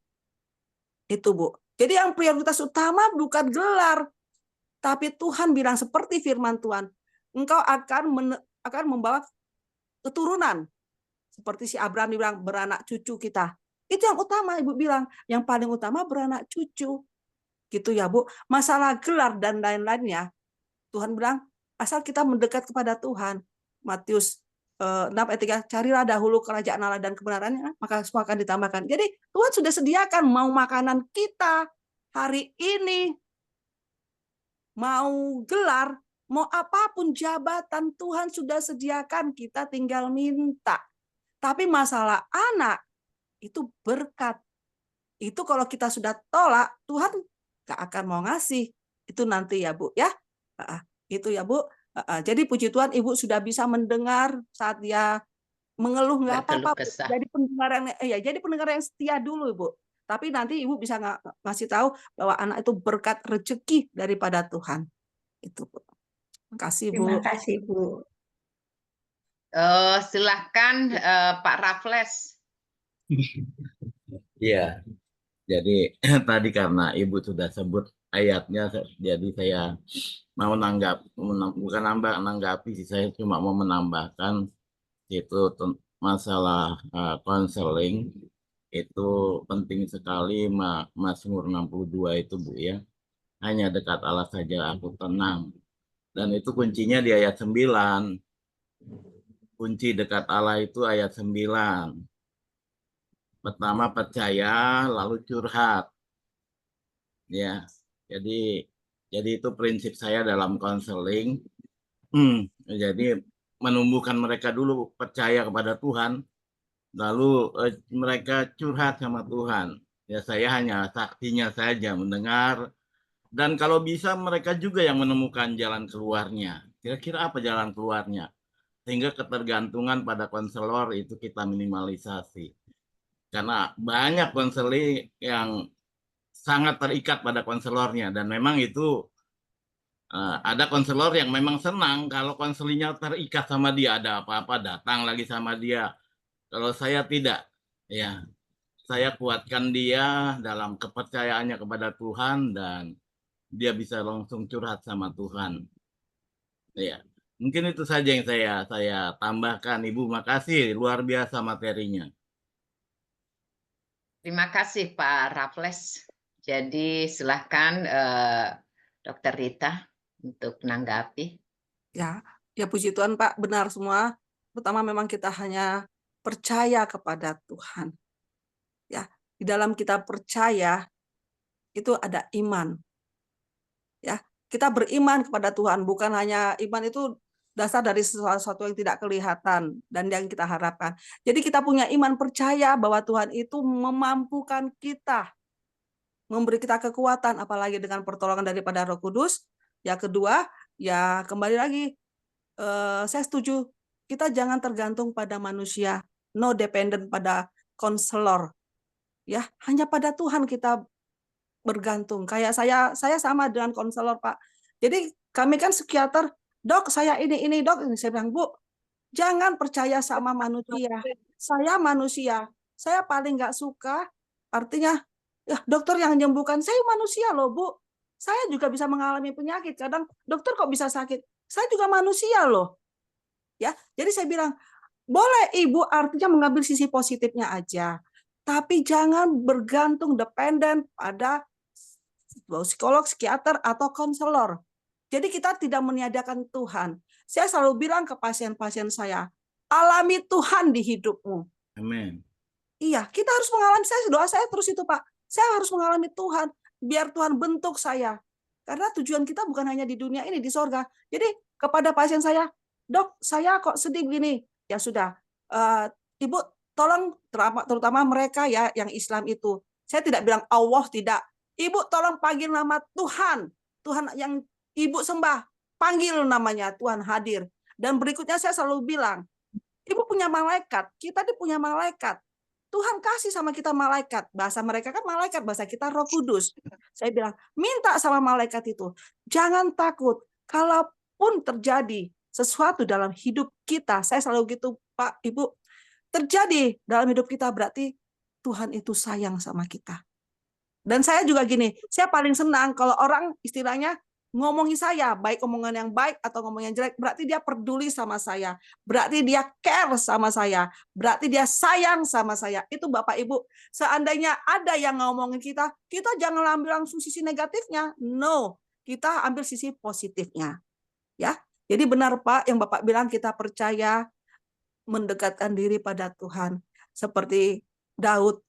Itu, Bu. Jadi yang prioritas utama bukan gelar. Tapi Tuhan bilang seperti firman Tuhan, engkau akan membawa keturunan. Seperti si Abraham bilang, beranak cucu kita. Itu yang utama, Ibu bilang. Yang paling utama beranak cucu. Gitu ya, Bu. Masalah gelar dan lain-lainnya, Tuhan bilang, asal kita mendekat kepada Tuhan. Matius 6 ayat 3, carilah dahulu kerajaan Allah dan kebenarannya, maka semua akan ditambahkan. Jadi Tuhan sudah sediakan mau makanan kita hari ini, mau gelar, mau apapun jabatan, Tuhan sudah sediakan, kita tinggal minta. Tapi masalah anak, itu berkat. Itu kalau kita sudah tolak, Tuhan gak akan mau ngasih. Itu nanti ya, Bu, ya. Itu ya, Bu. Jadi puji Tuhan Ibu sudah bisa mendengar saat dia mengeluh, nggak apa-apa. Jadi pendengar yang setia dulu, Ibu. Tapi nanti Ibu bisa ngasih tahu bahwa anak itu berkat rezeki daripada Tuhan. Itu, Bu. Terima kasih, Bu. Terima kasih, Bu. Silahkan Pak Raffles. Iya, jadi tadi karena Ibu sudah sebut ayatnya, jadi saya mau bukan menanggapi sih, saya cuma mau menambahkan itu masalah konseling itu penting sekali. Mazmur 62 itu, Bu, ya. Hanya dekat Allah saja aku tenang. Dan itu kuncinya di ayat 9. kunci dekat Allah itu ayat 9. Pertama percaya, lalu curhat. Ya, jadi itu prinsip saya dalam konseling. Jadi menumbuhkan mereka dulu percaya kepada Tuhan, lalu mereka curhat sama Tuhan. Ya, saya hanya saksinya saja, mendengar. Dan kalau bisa mereka juga yang menemukan jalan keluarnya. Kira-kira apa jalan keluarnya? Sehingga ketergantungan pada konselor itu kita minimalisasi. Karena banyak konseling yang sangat terikat pada konselornya. Dan memang itu ada konselor yang memang senang kalau konselingnya terikat sama dia. Ada apa-apa datang lagi sama dia. Kalau saya tidak. Ya, saya kuatkan dia dalam kepercayaannya kepada Tuhan dan dia bisa langsung curhat sama Tuhan. Ya, mungkin itu saja yang saya tambahkan. Ibu, makasih luar biasa materinya. Terima kasih Pak Raffles. Jadi silahkan Dr. Rita untuk menanggapi. Ya, puji Tuhan Pak, benar semua. Pertama memang kita hanya percaya kepada Tuhan. Ya, di dalam kita percaya itu ada iman. Ya, kita beriman kepada Tuhan, bukan hanya iman itu dasar dari sesuatu yang tidak kelihatan dan yang kita harapkan. Jadi kita punya iman percaya bahwa Tuhan itu memampukan kita, memberi kita kekuatan, apalagi dengan pertolongan daripada Roh Kudus. Yang kedua, ya kembali lagi, saya setuju, kita jangan tergantung pada manusia, no dependent pada konselor. Ya, hanya pada Tuhan kita bergantung. Kayak saya sama dengan konselor Pak. Jadi kami kan psikiater, dok saya ini dok, ini saya bilang Bu, jangan percaya sama manusia. Saya manusia, saya paling nggak suka. Artinya, ya dokter yang menyembuhkan, saya manusia loh Bu. Saya juga bisa mengalami penyakit. Kadang dokter kok bisa sakit, saya juga manusia loh. Ya, jadi saya bilang boleh Ibu artinya mengambil sisi positifnya aja, tapi jangan bergantung dependen pada psikolog, psikiater, atau konselor. Jadi kita tidak meniadakan Tuhan. Saya selalu bilang ke pasien-pasien saya, alami Tuhan di hidupmu. Amin. Iya, kita harus mengalami, doa saya terus itu Pak. Saya harus mengalami Tuhan, biar Tuhan bentuk saya. Karena tujuan kita bukan hanya di dunia ini, di sorga. Jadi kepada pasien saya, dok, saya kok sedih begini. Ya sudah, Ibu tolong, terutama mereka ya yang Islam itu. Saya tidak bilang Allah, tidak. Ibu tolong panggil nama Tuhan. Tuhan yang Ibu sembah, panggil namanya, Tuhan hadir. Dan berikutnya saya selalu bilang, Ibu punya malaikat, kita punya malaikat. Tuhan kasih sama kita malaikat. Bahasa mereka kan malaikat, bahasa kita Roh Kudus. Saya bilang, minta sama malaikat itu. Jangan takut. Kalaupun terjadi sesuatu dalam hidup kita, saya selalu gitu Pak, Ibu, terjadi dalam hidup kita berarti Tuhan itu sayang sama kita. Dan saya juga gini, saya paling senang kalau orang istilahnya ngomongin saya, baik omongan yang baik atau ngomong yang jelek, berarti dia peduli sama saya, berarti dia care sama saya, berarti dia sayang sama saya. Itu Bapak Ibu, seandainya ada yang ngomongin kita jangan ambil langsung sisi negatifnya. No, kita ambil sisi positifnya. Ya, jadi benar Pak yang Bapak bilang, kita percaya mendekatkan diri pada Tuhan. Seperti Daud,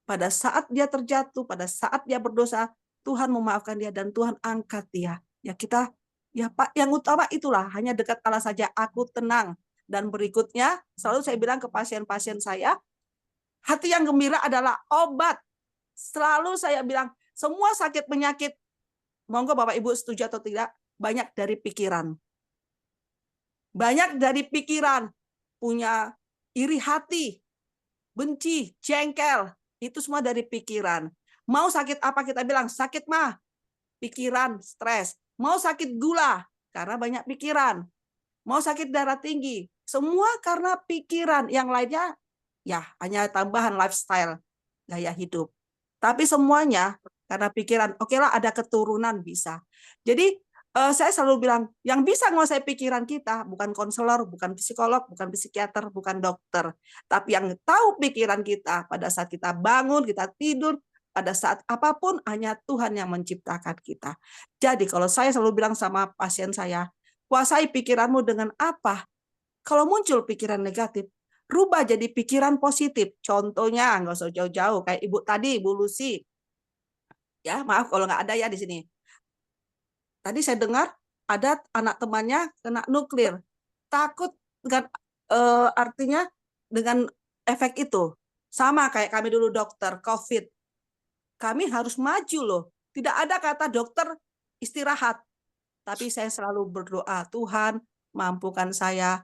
pada saat dia terjatuh, pada saat dia berdosa, Tuhan memaafkan dia dan Tuhan angkat dia. Ya kita, ya Pak, yang utama itulah, hanya dekat Allah saja, aku tenang. Dan berikutnya, selalu saya bilang ke pasien-pasien saya, hati yang gembira adalah obat. Selalu saya bilang, semua sakit penyakit, monggo Bapak Ibu setuju atau tidak, banyak dari pikiran. Banyak dari pikiran, punya iri hati, benci, jengkel, itu semua dari pikiran. Mau sakit apa kita bilang? Sakit mah, pikiran, stres. Mau sakit gula, karena banyak pikiran. Mau sakit darah tinggi, semua karena pikiran. Yang lainnya, ya hanya tambahan lifestyle, gaya hidup. Tapi semuanya karena pikiran. Oke lah, ada keturunan bisa. Jadi saya selalu bilang, yang bisa menguasai pikiran kita bukan konselor, bukan psikolog, bukan psikiater, bukan dokter. Tapi yang tahu pikiran kita pada saat kita bangun, kita tidur, pada saat apapun, hanya Tuhan yang menciptakan kita. Jadi kalau saya selalu bilang sama pasien saya, kuasai pikiranmu dengan apa? Kalau muncul pikiran negatif, rubah jadi pikiran positif. Contohnya, nggak usah jauh-jauh, kayak Ibu tadi, Ibu Lucy. Ya, maaf kalau nggak ada ya di sini. Tadi saya dengar ada anak temannya kena nuklir. Takut dengan artinya dengan efek itu. Sama kayak kami dulu dokter COVID. Kami harus maju loh. Tidak ada kata dokter istirahat. Tapi saya selalu berdoa, Tuhan mampukan saya,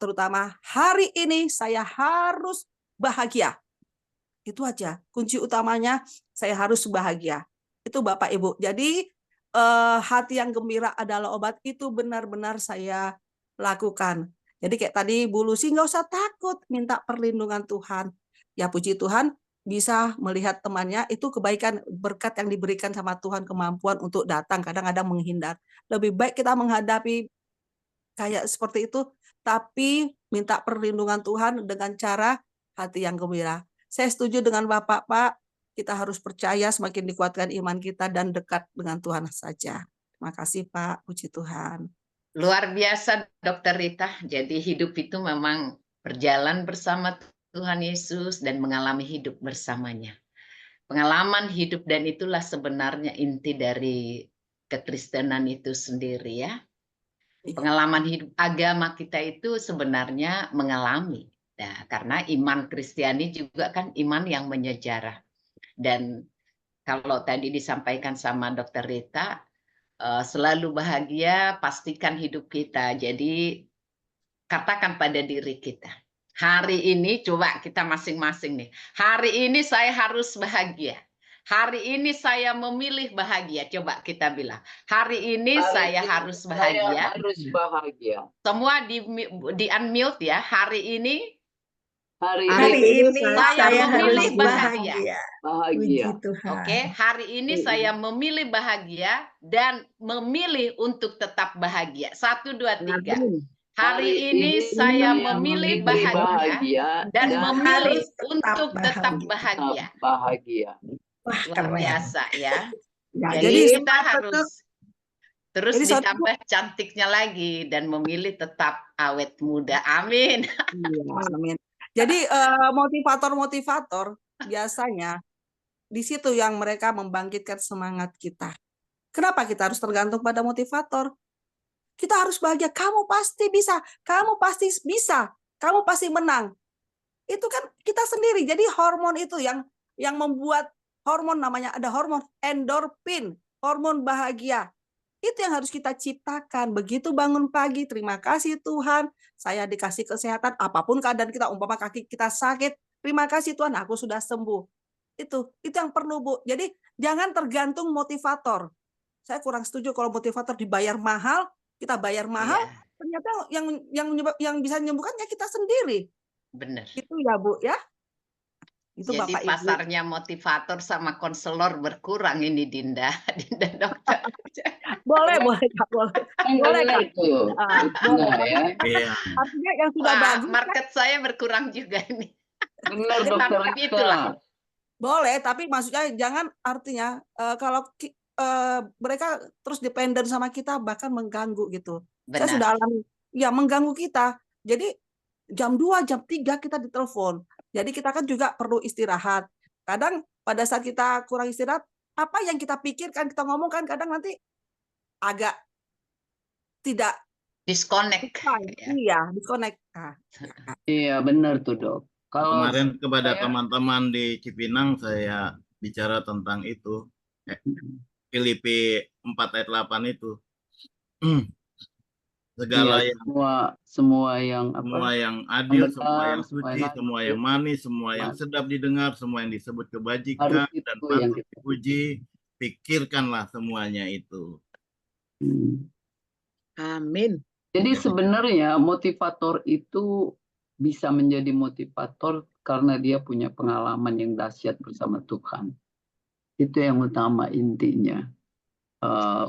terutama hari ini saya harus bahagia. Itu aja. Kunci utamanya saya harus bahagia. Itu Bapak Ibu. Jadi hati yang gembira adalah obat, itu benar-benar saya lakukan. Jadi kayak tadi Bu Lucy, nggak usah takut minta perlindungan Tuhan. Ya puji Tuhan bisa melihat temannya, itu kebaikan berkat yang diberikan sama Tuhan, kemampuan untuk datang, kadang-kadang menghindar. Lebih baik kita menghadapi kayak seperti itu, tapi minta perlindungan Tuhan dengan cara hati yang gembira. Saya setuju dengan Bapak, Pak. Kita harus percaya, semakin dikuatkan iman kita dan dekat dengan Tuhan saja. Terima kasih, Pak. Puji Tuhan. Luar biasa, Dokter Rita. Jadi hidup itu memang berjalan bersama Tuhan Yesus dan mengalami hidup bersamanya. Pengalaman hidup, dan itulah sebenarnya inti dari kekristenan itu sendiri ya. Pengalaman hidup agama kita itu sebenarnya mengalami. Nah, karena iman Kristiani juga kan iman yang menyejarah. Dan kalau tadi disampaikan sama Dokter Rita, selalu bahagia, pastikan hidup kita. Jadi katakan pada diri kita, hari ini coba kita masing-masing nih, hari ini saya harus bahagia. Hari ini saya memilih bahagia. Coba kita bilang, hari ini saya harus bahagia. Saya harus bahagia. Semua di unmute ya. Hari ini Hari ini saya memilih harus bahagia. bahagia. Puji Tuhan. Oke, hari ini saya memilih bahagia dan memilih untuk tetap bahagia. 1, 2, 3. Hari ini saya memilih bahagia dan memilih untuk tetap bahagia. Bahagia. Wah, Luar keren. biasa ya. Ya, Jadi jadi kita harus terus jadi satu- ditambah cantiknya lagi dan memilih tetap awet muda. Amin. Amin. Jadi motivator-motivator biasanya di situ yang mereka membangkitkan semangat kita. Kenapa kita harus tergantung pada motivator? Kita harus bahagia. Kamu pasti bisa. Kamu pasti bisa. Kamu pasti menang. Itu kan kita sendiri. Jadi hormon itu yang membuat hormon, namanya ada hormon endorfin, hormon bahagia. Itu yang harus kita ciptakan. Begitu bangun pagi, terima kasih Tuhan, saya dikasih kesehatan, apapun keadaan kita, umpama kaki kita sakit, terima kasih Tuhan, aku sudah sembuh. Itu yang perlu, Bu. Jadi jangan tergantung motivator. Saya kurang setuju kalau motivator dibayar mahal, kita bayar mahal, ternyata yang bisa menyembuhkannya kita sendiri. Benar. Itu ya, Bu, ya. Itu Jadi Bapak Ibu. pasarnya motivator sama konselor berkurang ini, Dinda. Dinda dokter. Boleh, Kak, boleh. Boleh, Kak. Benar ya. Iya. Artinya yang sudah Wah, bagus, market saya berkurang juga ini. Benar, Dokter Tapi Rita. itulah. boleh, tapi maksudnya jangan, artinya kalau mereka terus dependen sama kita, bahkan mengganggu gitu. Saya Benar. sudah alami, ya mengganggu kita. Jadi jam 2, jam 3 kita ditelepon. Jadi kita kan juga perlu istirahat. Kadang pada saat kita kurang istirahat, apa yang kita pikirkan, kita ngomongkan, kadang nanti agak tidak Disconnect. Ya. iya, disconnect. Nah, Iya, benar tuh, Dok. Kalau Kemarin kepada saya- teman-teman di Cipinang saya bicara tentang itu. Filipi 4 ayat 8 itu. Segala iya, yang semua yang adil, benar, semua yang semua suci, yang semua yang manis, semua yang sedap didengar, semua yang disebut kebajikan Harus itu dan yang patut kita- dipuji, pikirkanlah semuanya itu. Amin. Jadi sebenarnya motivator itu bisa menjadi motivator karena dia punya pengalaman yang dahsyat bersama Tuhan. Itu yang utama intinya.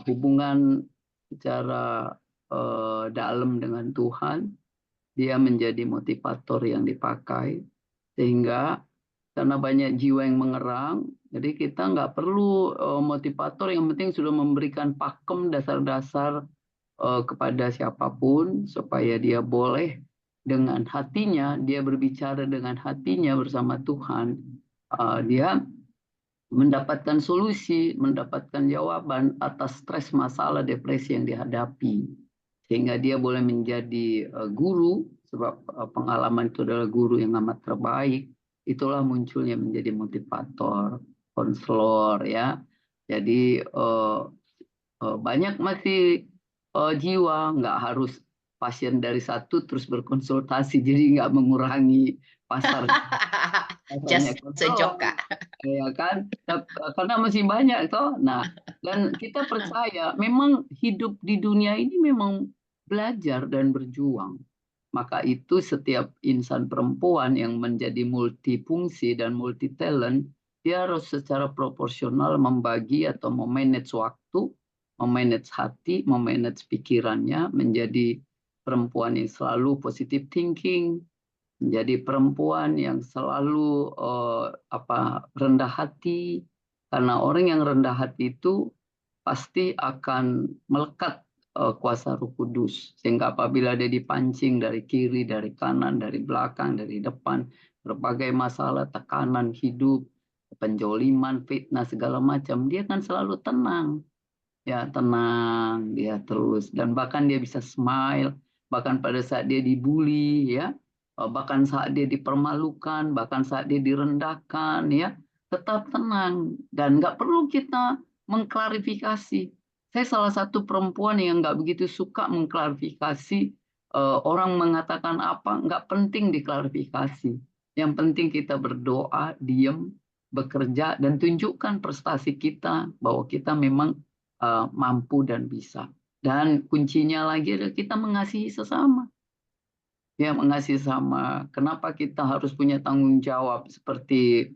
Hubungan secara dalam dengan Tuhan, dia menjadi motivator yang dipakai. Sehingga karena banyak jiwa yang mengerang, jadi kita nggak perlu motivator, yang penting sudah memberikan pakem dasar-dasar kepada siapapun supaya dia boleh dengan hatinya, dia berbicara dengan hatinya bersama Tuhan, dia mendapatkan solusi, mendapatkan jawaban atas stres, masalah, depresi yang dihadapi. Sehingga dia boleh menjadi guru, sebab pengalaman itu adalah guru yang amat terbaik. Itulah munculnya menjadi motivator, konselor, ya. Jadi banyak masih jiwa, nggak harus pasien dari satu terus berkonsultasi, jadi nggak mengurangi pasar. Just sejok, Kak. Ya kan, karena masih banyak toh. Nah, dan kita percaya memang hidup di dunia ini memang belajar dan berjuang. Maka itu setiap insan perempuan yang menjadi multifungsi dan multi talent, dia harus secara proporsional membagi atau memanage waktu, memanage hati, memanage pikirannya, menjadi perempuan yang selalu positive thinking, menjadi perempuan yang selalu rendah hati, karena orang yang rendah hati itu pasti akan melekat kuasa Roh Kudus, sehingga apabila dia dipancing dari kiri, dari kanan, dari belakang, dari depan, berbagai masalah, tekanan hidup, penjoliman, fitnah, segala macam, dia kan selalu tenang. Ya, tenang dia terus, dan bahkan dia bisa smile, bahkan pada saat dia dibully, ya, bahkan saat dia dipermalukan, bahkan saat dia direndahkan, ya, tetap tenang dan nggak perlu kita mengklarifikasi. Saya salah satu perempuan yang nggak begitu suka mengklarifikasi. Orang mengatakan apa, nggak penting diklarifikasi. Yang penting kita berdoa, diam, bekerja, dan tunjukkan prestasi kita bahwa kita memang mampu dan bisa. Dan kuncinya lagi adalah kita mengasihi sesama. Ya, mengasihi sesama. Kenapa kita harus punya tanggung jawab seperti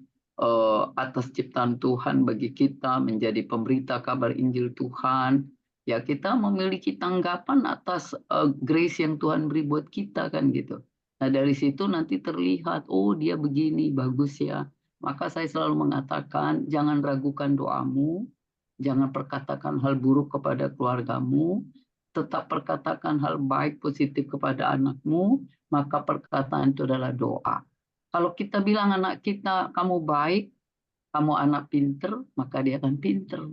atas ciptaan Tuhan bagi kita menjadi pemberita kabar Injil Tuhan. Ya, kita memiliki tanggapan atas grace yang Tuhan beri buat kita kan gitu. Nah, dari situ nanti terlihat, oh dia begini, bagus ya. Maka saya selalu mengatakan, jangan ragukan doamu, jangan perkatakan hal buruk kepada keluargamu, tetap perkatakan hal baik positif kepada anakmu, maka perkataan itu adalah doa. Kalau kita bilang anak kita, kamu baik, kamu anak pinter, maka dia akan pinter.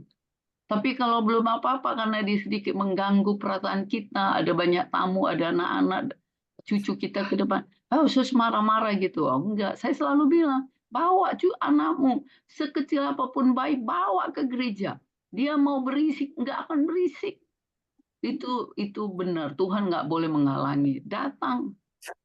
Tapi kalau belum apa-apa, karena dia sedikit mengganggu perasaan kita, ada banyak tamu, ada anak-anak, cucu kita ke depan, sus marah-marah gitu. Oh, enggak, saya selalu bilang, bawa anakmu, sekecil apapun baik, bawa ke gereja. Dia mau berisik, nggak akan berisik. Itu benar, Tuhan nggak boleh menghalangi. Datang,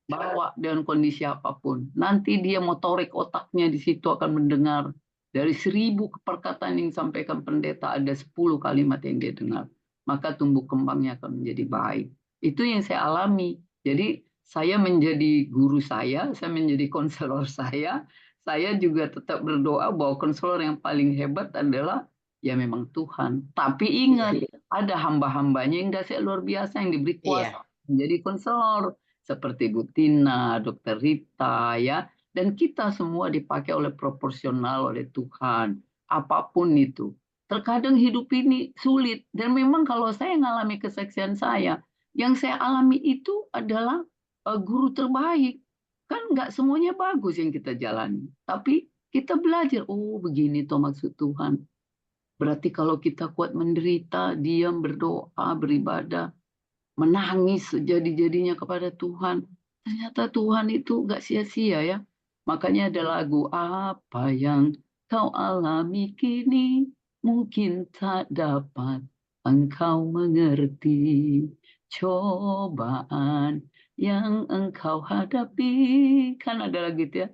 bawa dengan kondisi apapun. Nanti dia motorik otaknya di situ akan mendengar. Dari 1000 perkataan yang disampaikan pendeta, ada 10 kalimat yang dia dengar. Maka tumbuh kembangnya akan menjadi baik. Itu yang saya alami. Jadi saya menjadi guru saya menjadi konselor saya juga tetap berdoa bahwa konselor yang paling hebat adalah ya memang Tuhan. Tapi ingat, ada hamba-hambanya yang dasar luar biasa yang diberi kuasa menjadi konselor. Seperti Bu Tina, Dr. Rita, ya, dan kita semua dipakai oleh proporsional oleh Tuhan. Apapun itu. Terkadang hidup ini sulit, dan memang kalau saya mengalami kesaksian saya, yang saya alami itu adalah guru terbaik. Kan nggak semuanya bagus yang kita jalani, tapi kita belajar, oh begini toh maksud Tuhan. Berarti kalau kita kuat menderita, diam, berdoa, beribadah, menangis sejadi-jadinya kepada Tuhan, ternyata Tuhan itu nggak sia-sia ya. Makanya ada lagu, apa yang kau alami kini mungkin tak dapat engkau mengerti, cobaan yang engkau hadapi. Kan ada lagu itu ya,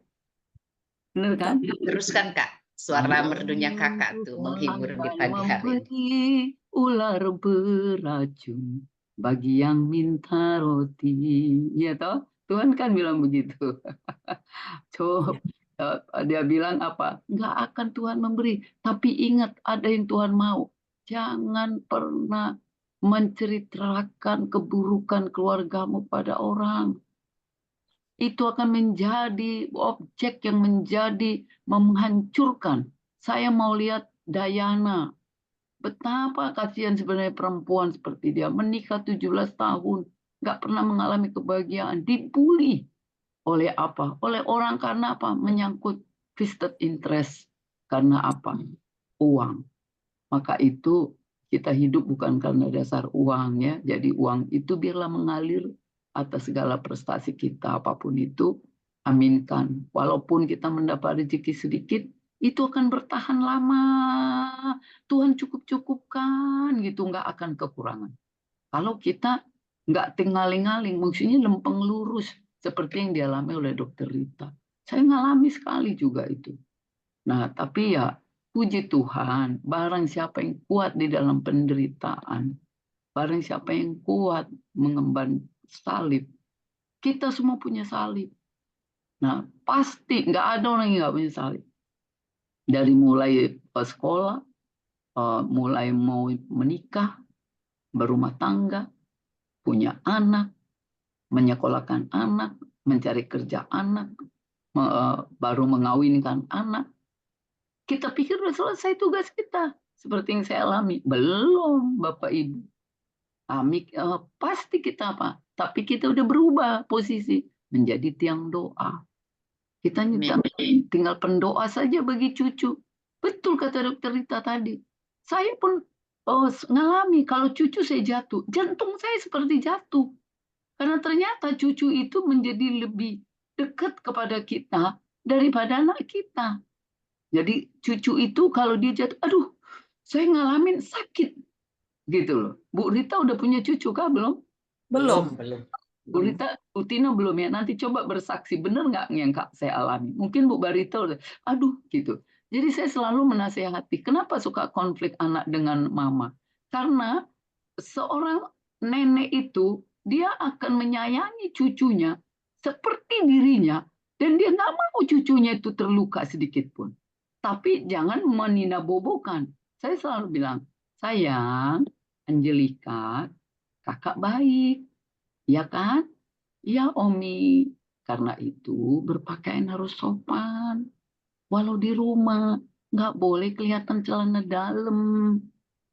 benar kan? Teruskan, Kak. Suara merdunya Kakak tuh menghibur di pagi hari. Ular beracun bagi yang minta roti, ya toh, Tuhan kan bilang begitu. Dia bilang apa? Nggak akan Tuhan memberi, tapi ingat ada yang Tuhan mau. Jangan pernah menceritakan keburukan keluargamu pada orang. Itu akan menjadi objek yang menjadi menghancurkan. Saya mau lihat Dayana. Betapa kasihan sebenarnya perempuan seperti dia. Menikah 17 tahun. nggak pernah mengalami kebahagiaan, dibully. Oleh apa? Oleh orang karena apa? Menyangkut vested interest. Karena apa? Uang. Maka itu kita hidup bukan karena dasar uang ya. Jadi uang itu biarlah mengalir atas segala prestasi kita apapun itu. Aminkan. Walaupun kita mendapat rezeki sedikit, itu akan bertahan lama. Tuhan cukup-cukupkan gitu, nggak akan kekurangan. Kalau kita nggak tinggaling-ngaling, maksudnya lempeng lurus seperti yang dialami oleh Dokter Rita. Saya ngalami sekali juga itu. Nah, tapi ya puji Tuhan, barang siapa yang kuat di dalam penderitaan, barang siapa yang kuat mengemban salib, kita semua punya salib. Nah, pasti nggak ada orang yang nggak punya salib. Dari mulai sekolah, mulai mau menikah, berumah tangga, punya anak, menyekolahkan anak, mencari kerja anak, baru mengawinkan anak. Kita pikir udah selesai tugas kita. Seperti yang saya alami. Belum, Bapak Ibu. Pasti kita apa? Tapi kita udah berubah posisi. Menjadi tiang doa. Kita tinggal pendoa saja bagi cucu. Betul kata Dokter Rita tadi. Saya pun ngalami kalau cucu saya jatuh. Jantung saya seperti jatuh. Karena ternyata cucu itu menjadi lebih dekat kepada kita daripada anak kita. Jadi cucu itu kalau dia jatuh, aduh, saya ngalamin sakit gitu loh. Bu Rita udah punya cucu kah belum? Belum. Bu Rita, Bu Tina belum ya. Nanti coba bersaksi, benar nggak yang saya alami? Mungkin Bu Barita udah, aduh gitu. Jadi saya selalu menasehati, kenapa suka konflik anak dengan mama? Karena seorang nenek itu, dia akan menyayangi cucunya seperti dirinya, dan dia nggak mau cucunya itu terluka sedikit pun. Tapi jangan meninabobokan. Saya selalu bilang, sayang, Angelika, kakak baik. Ya kan? Ya Omi. Karena itu berpakaian harus sopan. Walau di rumah, nggak boleh kelihatan celana dalam.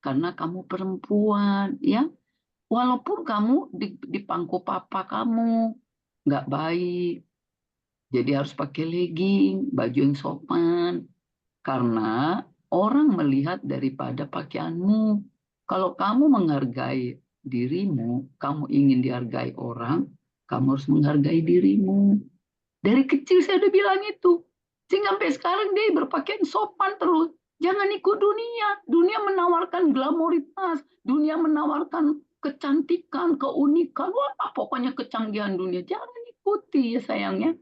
Karena kamu perempuan, ya. Walaupun kamu di pangku papa kamu, nggak baik. Jadi harus pakai legging, baju yang sopan. Karena orang melihat daripada pakaianmu. Kalau kamu menghargai dirimu, kamu ingin dihargai orang, kamu harus menghargai dirimu. Dari kecil saya udah bilang itu. Sehingga sampai sekarang dia berpakaian sopan terus. Jangan ikut dunia. Dunia menawarkan glamoritas. Dunia menawarkan kecantikan, keunikan. Wah, pokoknya kecanggihan dunia. Jangan ikuti ya sayangnya.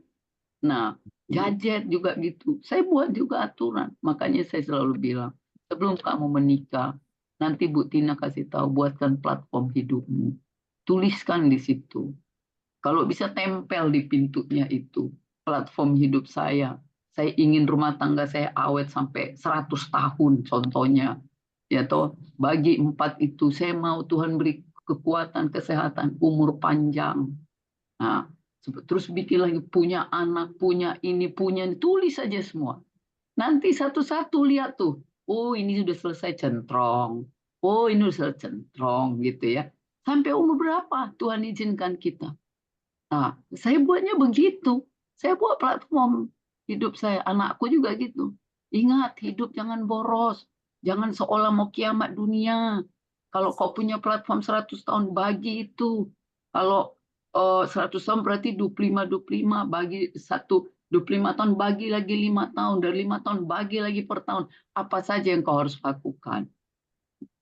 Nah, gadget juga gitu. Saya buat juga aturan. Makanya saya selalu bilang, sebelum kamu menikah, nanti Bu Tina kasih tahu, buatkan platform hidupmu. Tuliskan di situ. Kalau bisa tempel di pintunya itu, platform hidup saya. Saya ingin rumah tangga saya awet sampai 100 tahun contohnya. Ya toh, bagi 4 itu saya mau Tuhan beri kekuatan, kesehatan, umur panjang. Nah, terus bikin lagi punya anak, punya ini, tulis saja semua. Nanti satu-satu lihat tuh, oh ini sudah selesai centrong, oh ini sudah centrong gitu ya. Sampai umur berapa Tuhan izinkan kita. Nah, saya buatnya begitu. Saya buat platform hidup saya, anakku juga gitu. Ingat, hidup jangan boros. Jangan seolah mau kiamat dunia. Kalau kau punya platform 100 tahun, bagi itu. Kalau 100 tahun berarti 25 bagi 25 tahun bagi lagi 5 tahun, dari 5 tahun bagi lagi per tahun. Apa saja yang kau harus lakukan?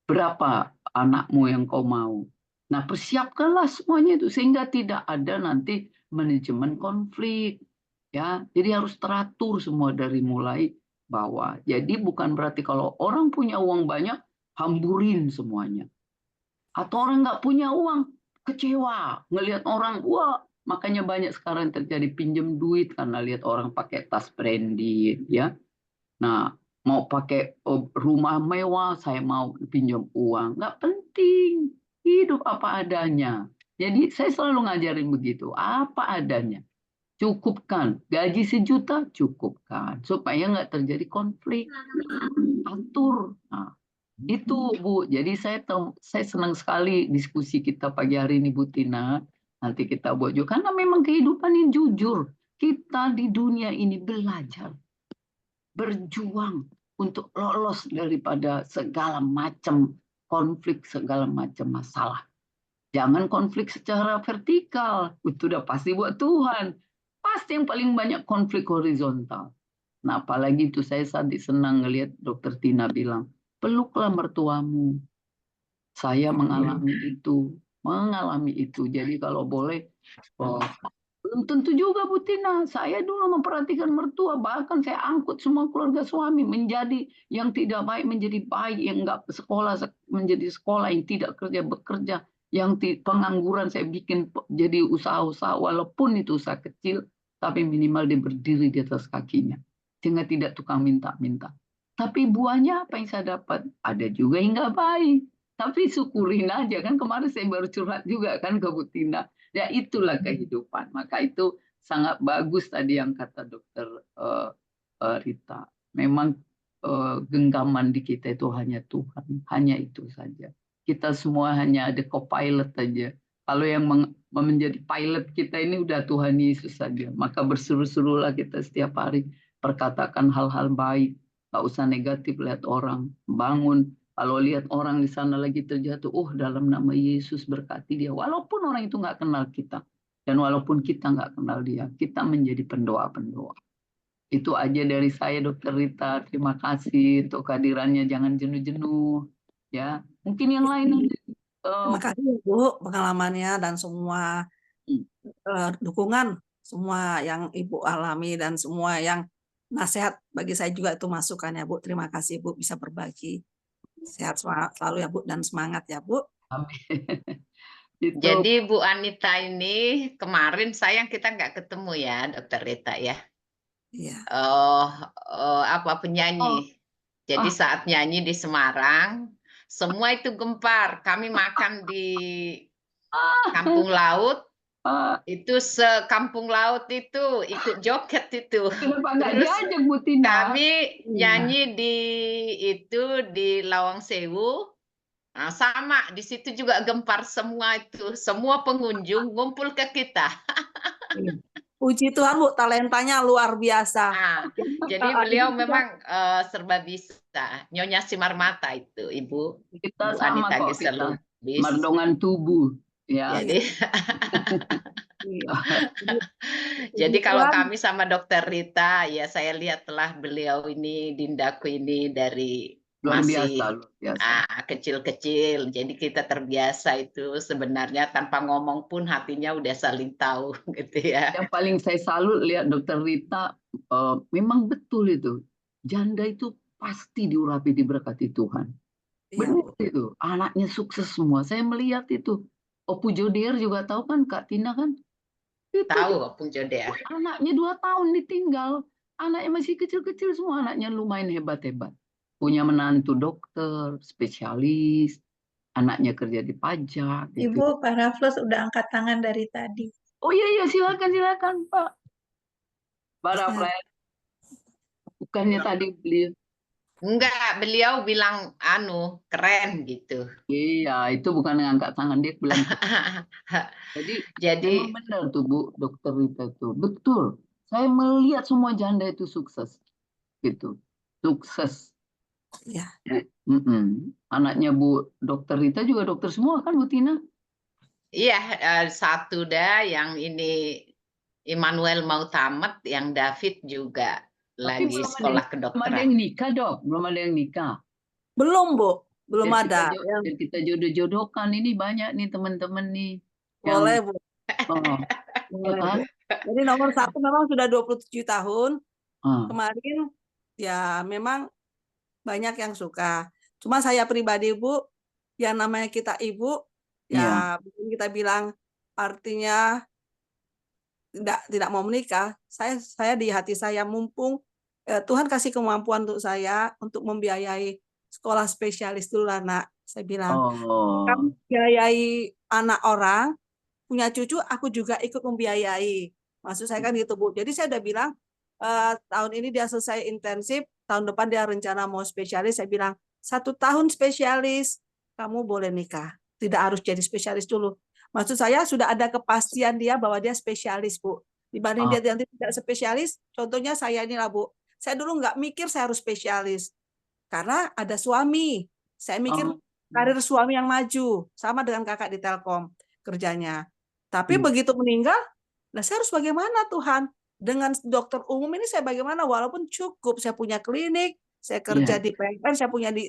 Berapa anakmu yang kau mau? Nah, persiapkanlah semuanya itu sehingga tidak ada nanti manajemen konflik. Ya, jadi harus teratur semua dari mulai bawah. Jadi bukan berarti kalau orang punya uang banyak hamburin semuanya. Atau orang nggak punya uang, kecewa. Ngelihat orang, wah, makanya banyak sekarang terjadi pinjam duit karena lihat orang pakai tas branded, ya. Nah, mau pakai rumah mewah, saya mau pinjam uang. Nggak penting. Hidup apa adanya. Jadi saya selalu ngajarin begitu. Apa adanya. Cukupkan. Gaji 1 juta, cukupkan. Supaya nggak terjadi konflik. Atur. Nah, itu Bu, jadi saya senang sekali diskusi kita pagi hari ini Bu Tina. Nanti kita buat juga. Karena memang kehidupan ini jujur. Kita di dunia ini belajar. Berjuang untuk lolos daripada segala macam konflik, segala macam masalah. Jangan konflik secara vertikal. Itu udah pasti buat Tuhan. Pasti yang paling banyak konflik horizontal. Nah, apalagi itu saya tadi senang ngelihat Dokter Tina bilang, peluklah mertuamu. Saya mengalami itu. Jadi kalau boleh, belum tentu juga Bu Tina. Saya dulu memperhatikan mertua, bahkan saya angkut semua keluarga suami menjadi yang tidak baik menjadi baik, yang nggak sekolah menjadi sekolah, yang tidak kerja bekerja, yang pengangguran saya bikin jadi usaha-usaha, walaupun itu usaha kecil, tapi minimal dia berdiri di atas kakinya, sehingga tidak tukang minta-minta. Tapi buahnya apa yang saya dapat? Ada juga yang nggak baik. Tapi syukurin aja kan, kemarin saya baru curhat juga kan ke Bu Tina. Ya itulah kehidupan. Maka itu sangat bagus tadi yang kata Dokter Rita. Memang genggaman di kita itu hanya Tuhan, hanya itu saja. Kita semua hanya ada co-pilot saja. Kalau yang menjadi pilot kita ini udah Tuhan Yesus saja. Maka berseru-serulah kita setiap hari, perkatakan hal-hal baik, nggak usah negatif lihat orang, bangun. Kalau lihat orang di sana lagi terjatuh, dalam nama Yesus berkati dia. Walaupun orang itu nggak kenal kita. Dan walaupun kita nggak kenal dia, kita menjadi pendoa-pendoa. Itu aja dari saya, Dokter Rita. Terima kasih untuk kehadirannya. Jangan jenuh-jenuh. Ya, mungkin yang lain. Terima kasih Bu pengalamannya dan semua dukungan semua yang Ibu alami dan semua yang nasihat bagi saya juga itu masukannya Bu. Terima kasih Bu bisa berbagi. Sehat selalu ya Bu dan semangat ya Bu. Amin. Jadi Bu Anita ini kemarin sayang kita nggak ketemu ya Dokter Rita ya. Iya. Penyanyi. Jadi saat nyanyi di Semarang, semua itu gempar. Kami makan di Kampung Laut. Itu sekampung laut itu ikut joget itu. Kenapa nggak Terus diajak Bu Tina? kami nyanyi di Lawang Sewu. Nah, sama di situ juga gempar semua itu. Semua pengunjung ngumpul ke kita. Puji Tuhan Bu, talentanya luar biasa. Nah, jadi beliau memang serba bisa. Nyonya Simarmata itu Ibu. Kita Bu sama Anita kok kita. Geselubis. Mardongan tubuh. Ya. Jadi jadi kalau kami sama Dokter Rita, ya saya lihatlah beliau ini, Dindaku ini dari Luar masih biasa. kecil-kecil. Jadi kita terbiasa itu sebenarnya tanpa ngomong pun hatinya udah saling tahu gitu ya. Yang paling saya salut lihat Dokter Rita, memang betul itu. Janda itu pasti diurapi, diberkati Tuhan. Benar itu. Anaknya sukses semua. Saya melihat itu. Opu Joder juga tahu kan, Kak Tina kan? Itu tahu Opu Joder. Anaknya 2 tahun ditinggal. Anaknya masih kecil-kecil semua. Anaknya lumayan hebat-hebat. Punya menantu dokter, spesialis. Anaknya kerja di pajak. Gitu. Ibu, Pak Raffles udah angkat tangan dari tadi. Oh iya, silakan Pak. Pak Raffles. Bukannya tadi beliau. Enggak, beliau bilang keren gitu. Iya, itu bukan ngangkat tangan, dia bilang. Jadi benar tuh Bu, Dokter Rita itu. Betul. Saya melihat semua janda itu sukses. Gitu. Sukses. Iya. Anaknya Bu Dokter Rita juga dokter semua kan Bu Tina? Iya, satu dah yang ini Immanuel mau tamat, yang David juga lagi sekolah kedokteran. Belum ada yang nikah Dok, belum ada yang nikah. Belum Bu, belum ada. Kita jodoh-jodohkan, ini banyak nih teman-teman nih. Boleh Bu. Boleh, Bu. Jadi nomor 1 memang sudah 27 tahun. Kemarin ya memang banyak yang suka. Cuma saya pribadi Bu, yang namanya kita ibu, ya kita bilang artinya tidak mau menikah. Saya di hati saya mumpung Tuhan kasih kemampuan untuk saya untuk membiayai sekolah spesialis dulu Nak. Saya bilang, kamu biayai anak orang, punya cucu, aku juga ikut membiayai. Maksud saya kan gitu Bu. Jadi saya udah bilang, tahun ini dia selesai intensif, tahun depan dia rencana mau spesialis. Saya bilang, 1 tahun spesialis, kamu boleh nikah. Tidak harus jadi spesialis dulu. Maksud saya sudah ada kepastian dia bahwa dia spesialis, Bu. Dibanding dia nanti tidak spesialis, contohnya saya ini lah, Bu. Saya dulu nggak mikir saya harus spesialis. Karena ada suami. Saya mikir karir suami yang maju. Sama dengan kakak di Telkom kerjanya. Tapi begitu meninggal, nah saya harus bagaimana Tuhan? Dengan dokter umum ini saya bagaimana? Walaupun cukup, saya punya klinik, saya kerja di PLN,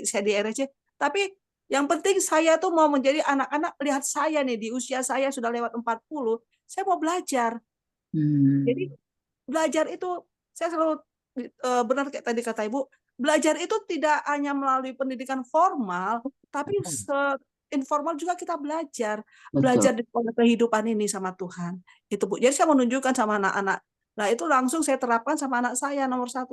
saya di RSC. Tapi yang penting saya tuh mau menjadi anak-anak, lihat saya nih di usia saya sudah lewat 40, saya mau belajar. Jadi belajar itu, saya selalu benar kayak tadi kata Ibu, belajar itu tidak hanya melalui pendidikan formal, tapi informal juga kita belajar. Belajar di kehidupan ini sama Tuhan. Itu Bu. Jadi saya menunjukkan sama anak-anak. Nah itu langsung saya terapkan sama anak saya nomor 1.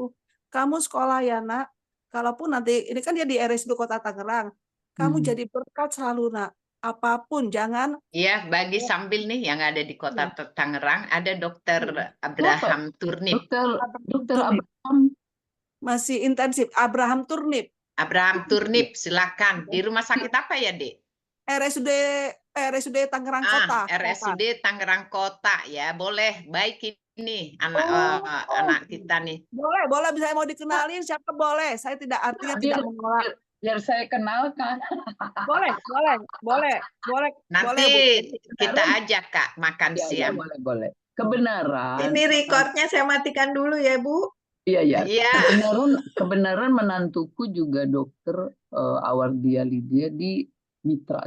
Kamu sekolah ya nak. Kalaupun nanti, ini kan dia di RSUD Kota Tangerang. Kamu jadi berkat selalu nak. Apapun, jangan. Iya, bagi sambil nih yang ada di Kota Tangerang, ada Dokter Abraham Turnip. Dokter Abraham. Masih intensif. Abraham Turnip. Abraham Turnip, silakan. Di rumah sakit apa ya, Dek? RSUD Tangerang Kota. RSUD Tangerang Kota ya, boleh. Baik ini anak kita nih. Boleh bisa mau dikenalin siapa boleh. Saya tidak artinya tidak menolak. Biar saya kenalkan. Boleh. Nanti kita ajak Kak makan siang. Boleh. Kebenaran. Ini recordnya saya matikan dulu ya Bu. Iya. Kebenaran menantuku juga dokter Awardia Lydia di Mitra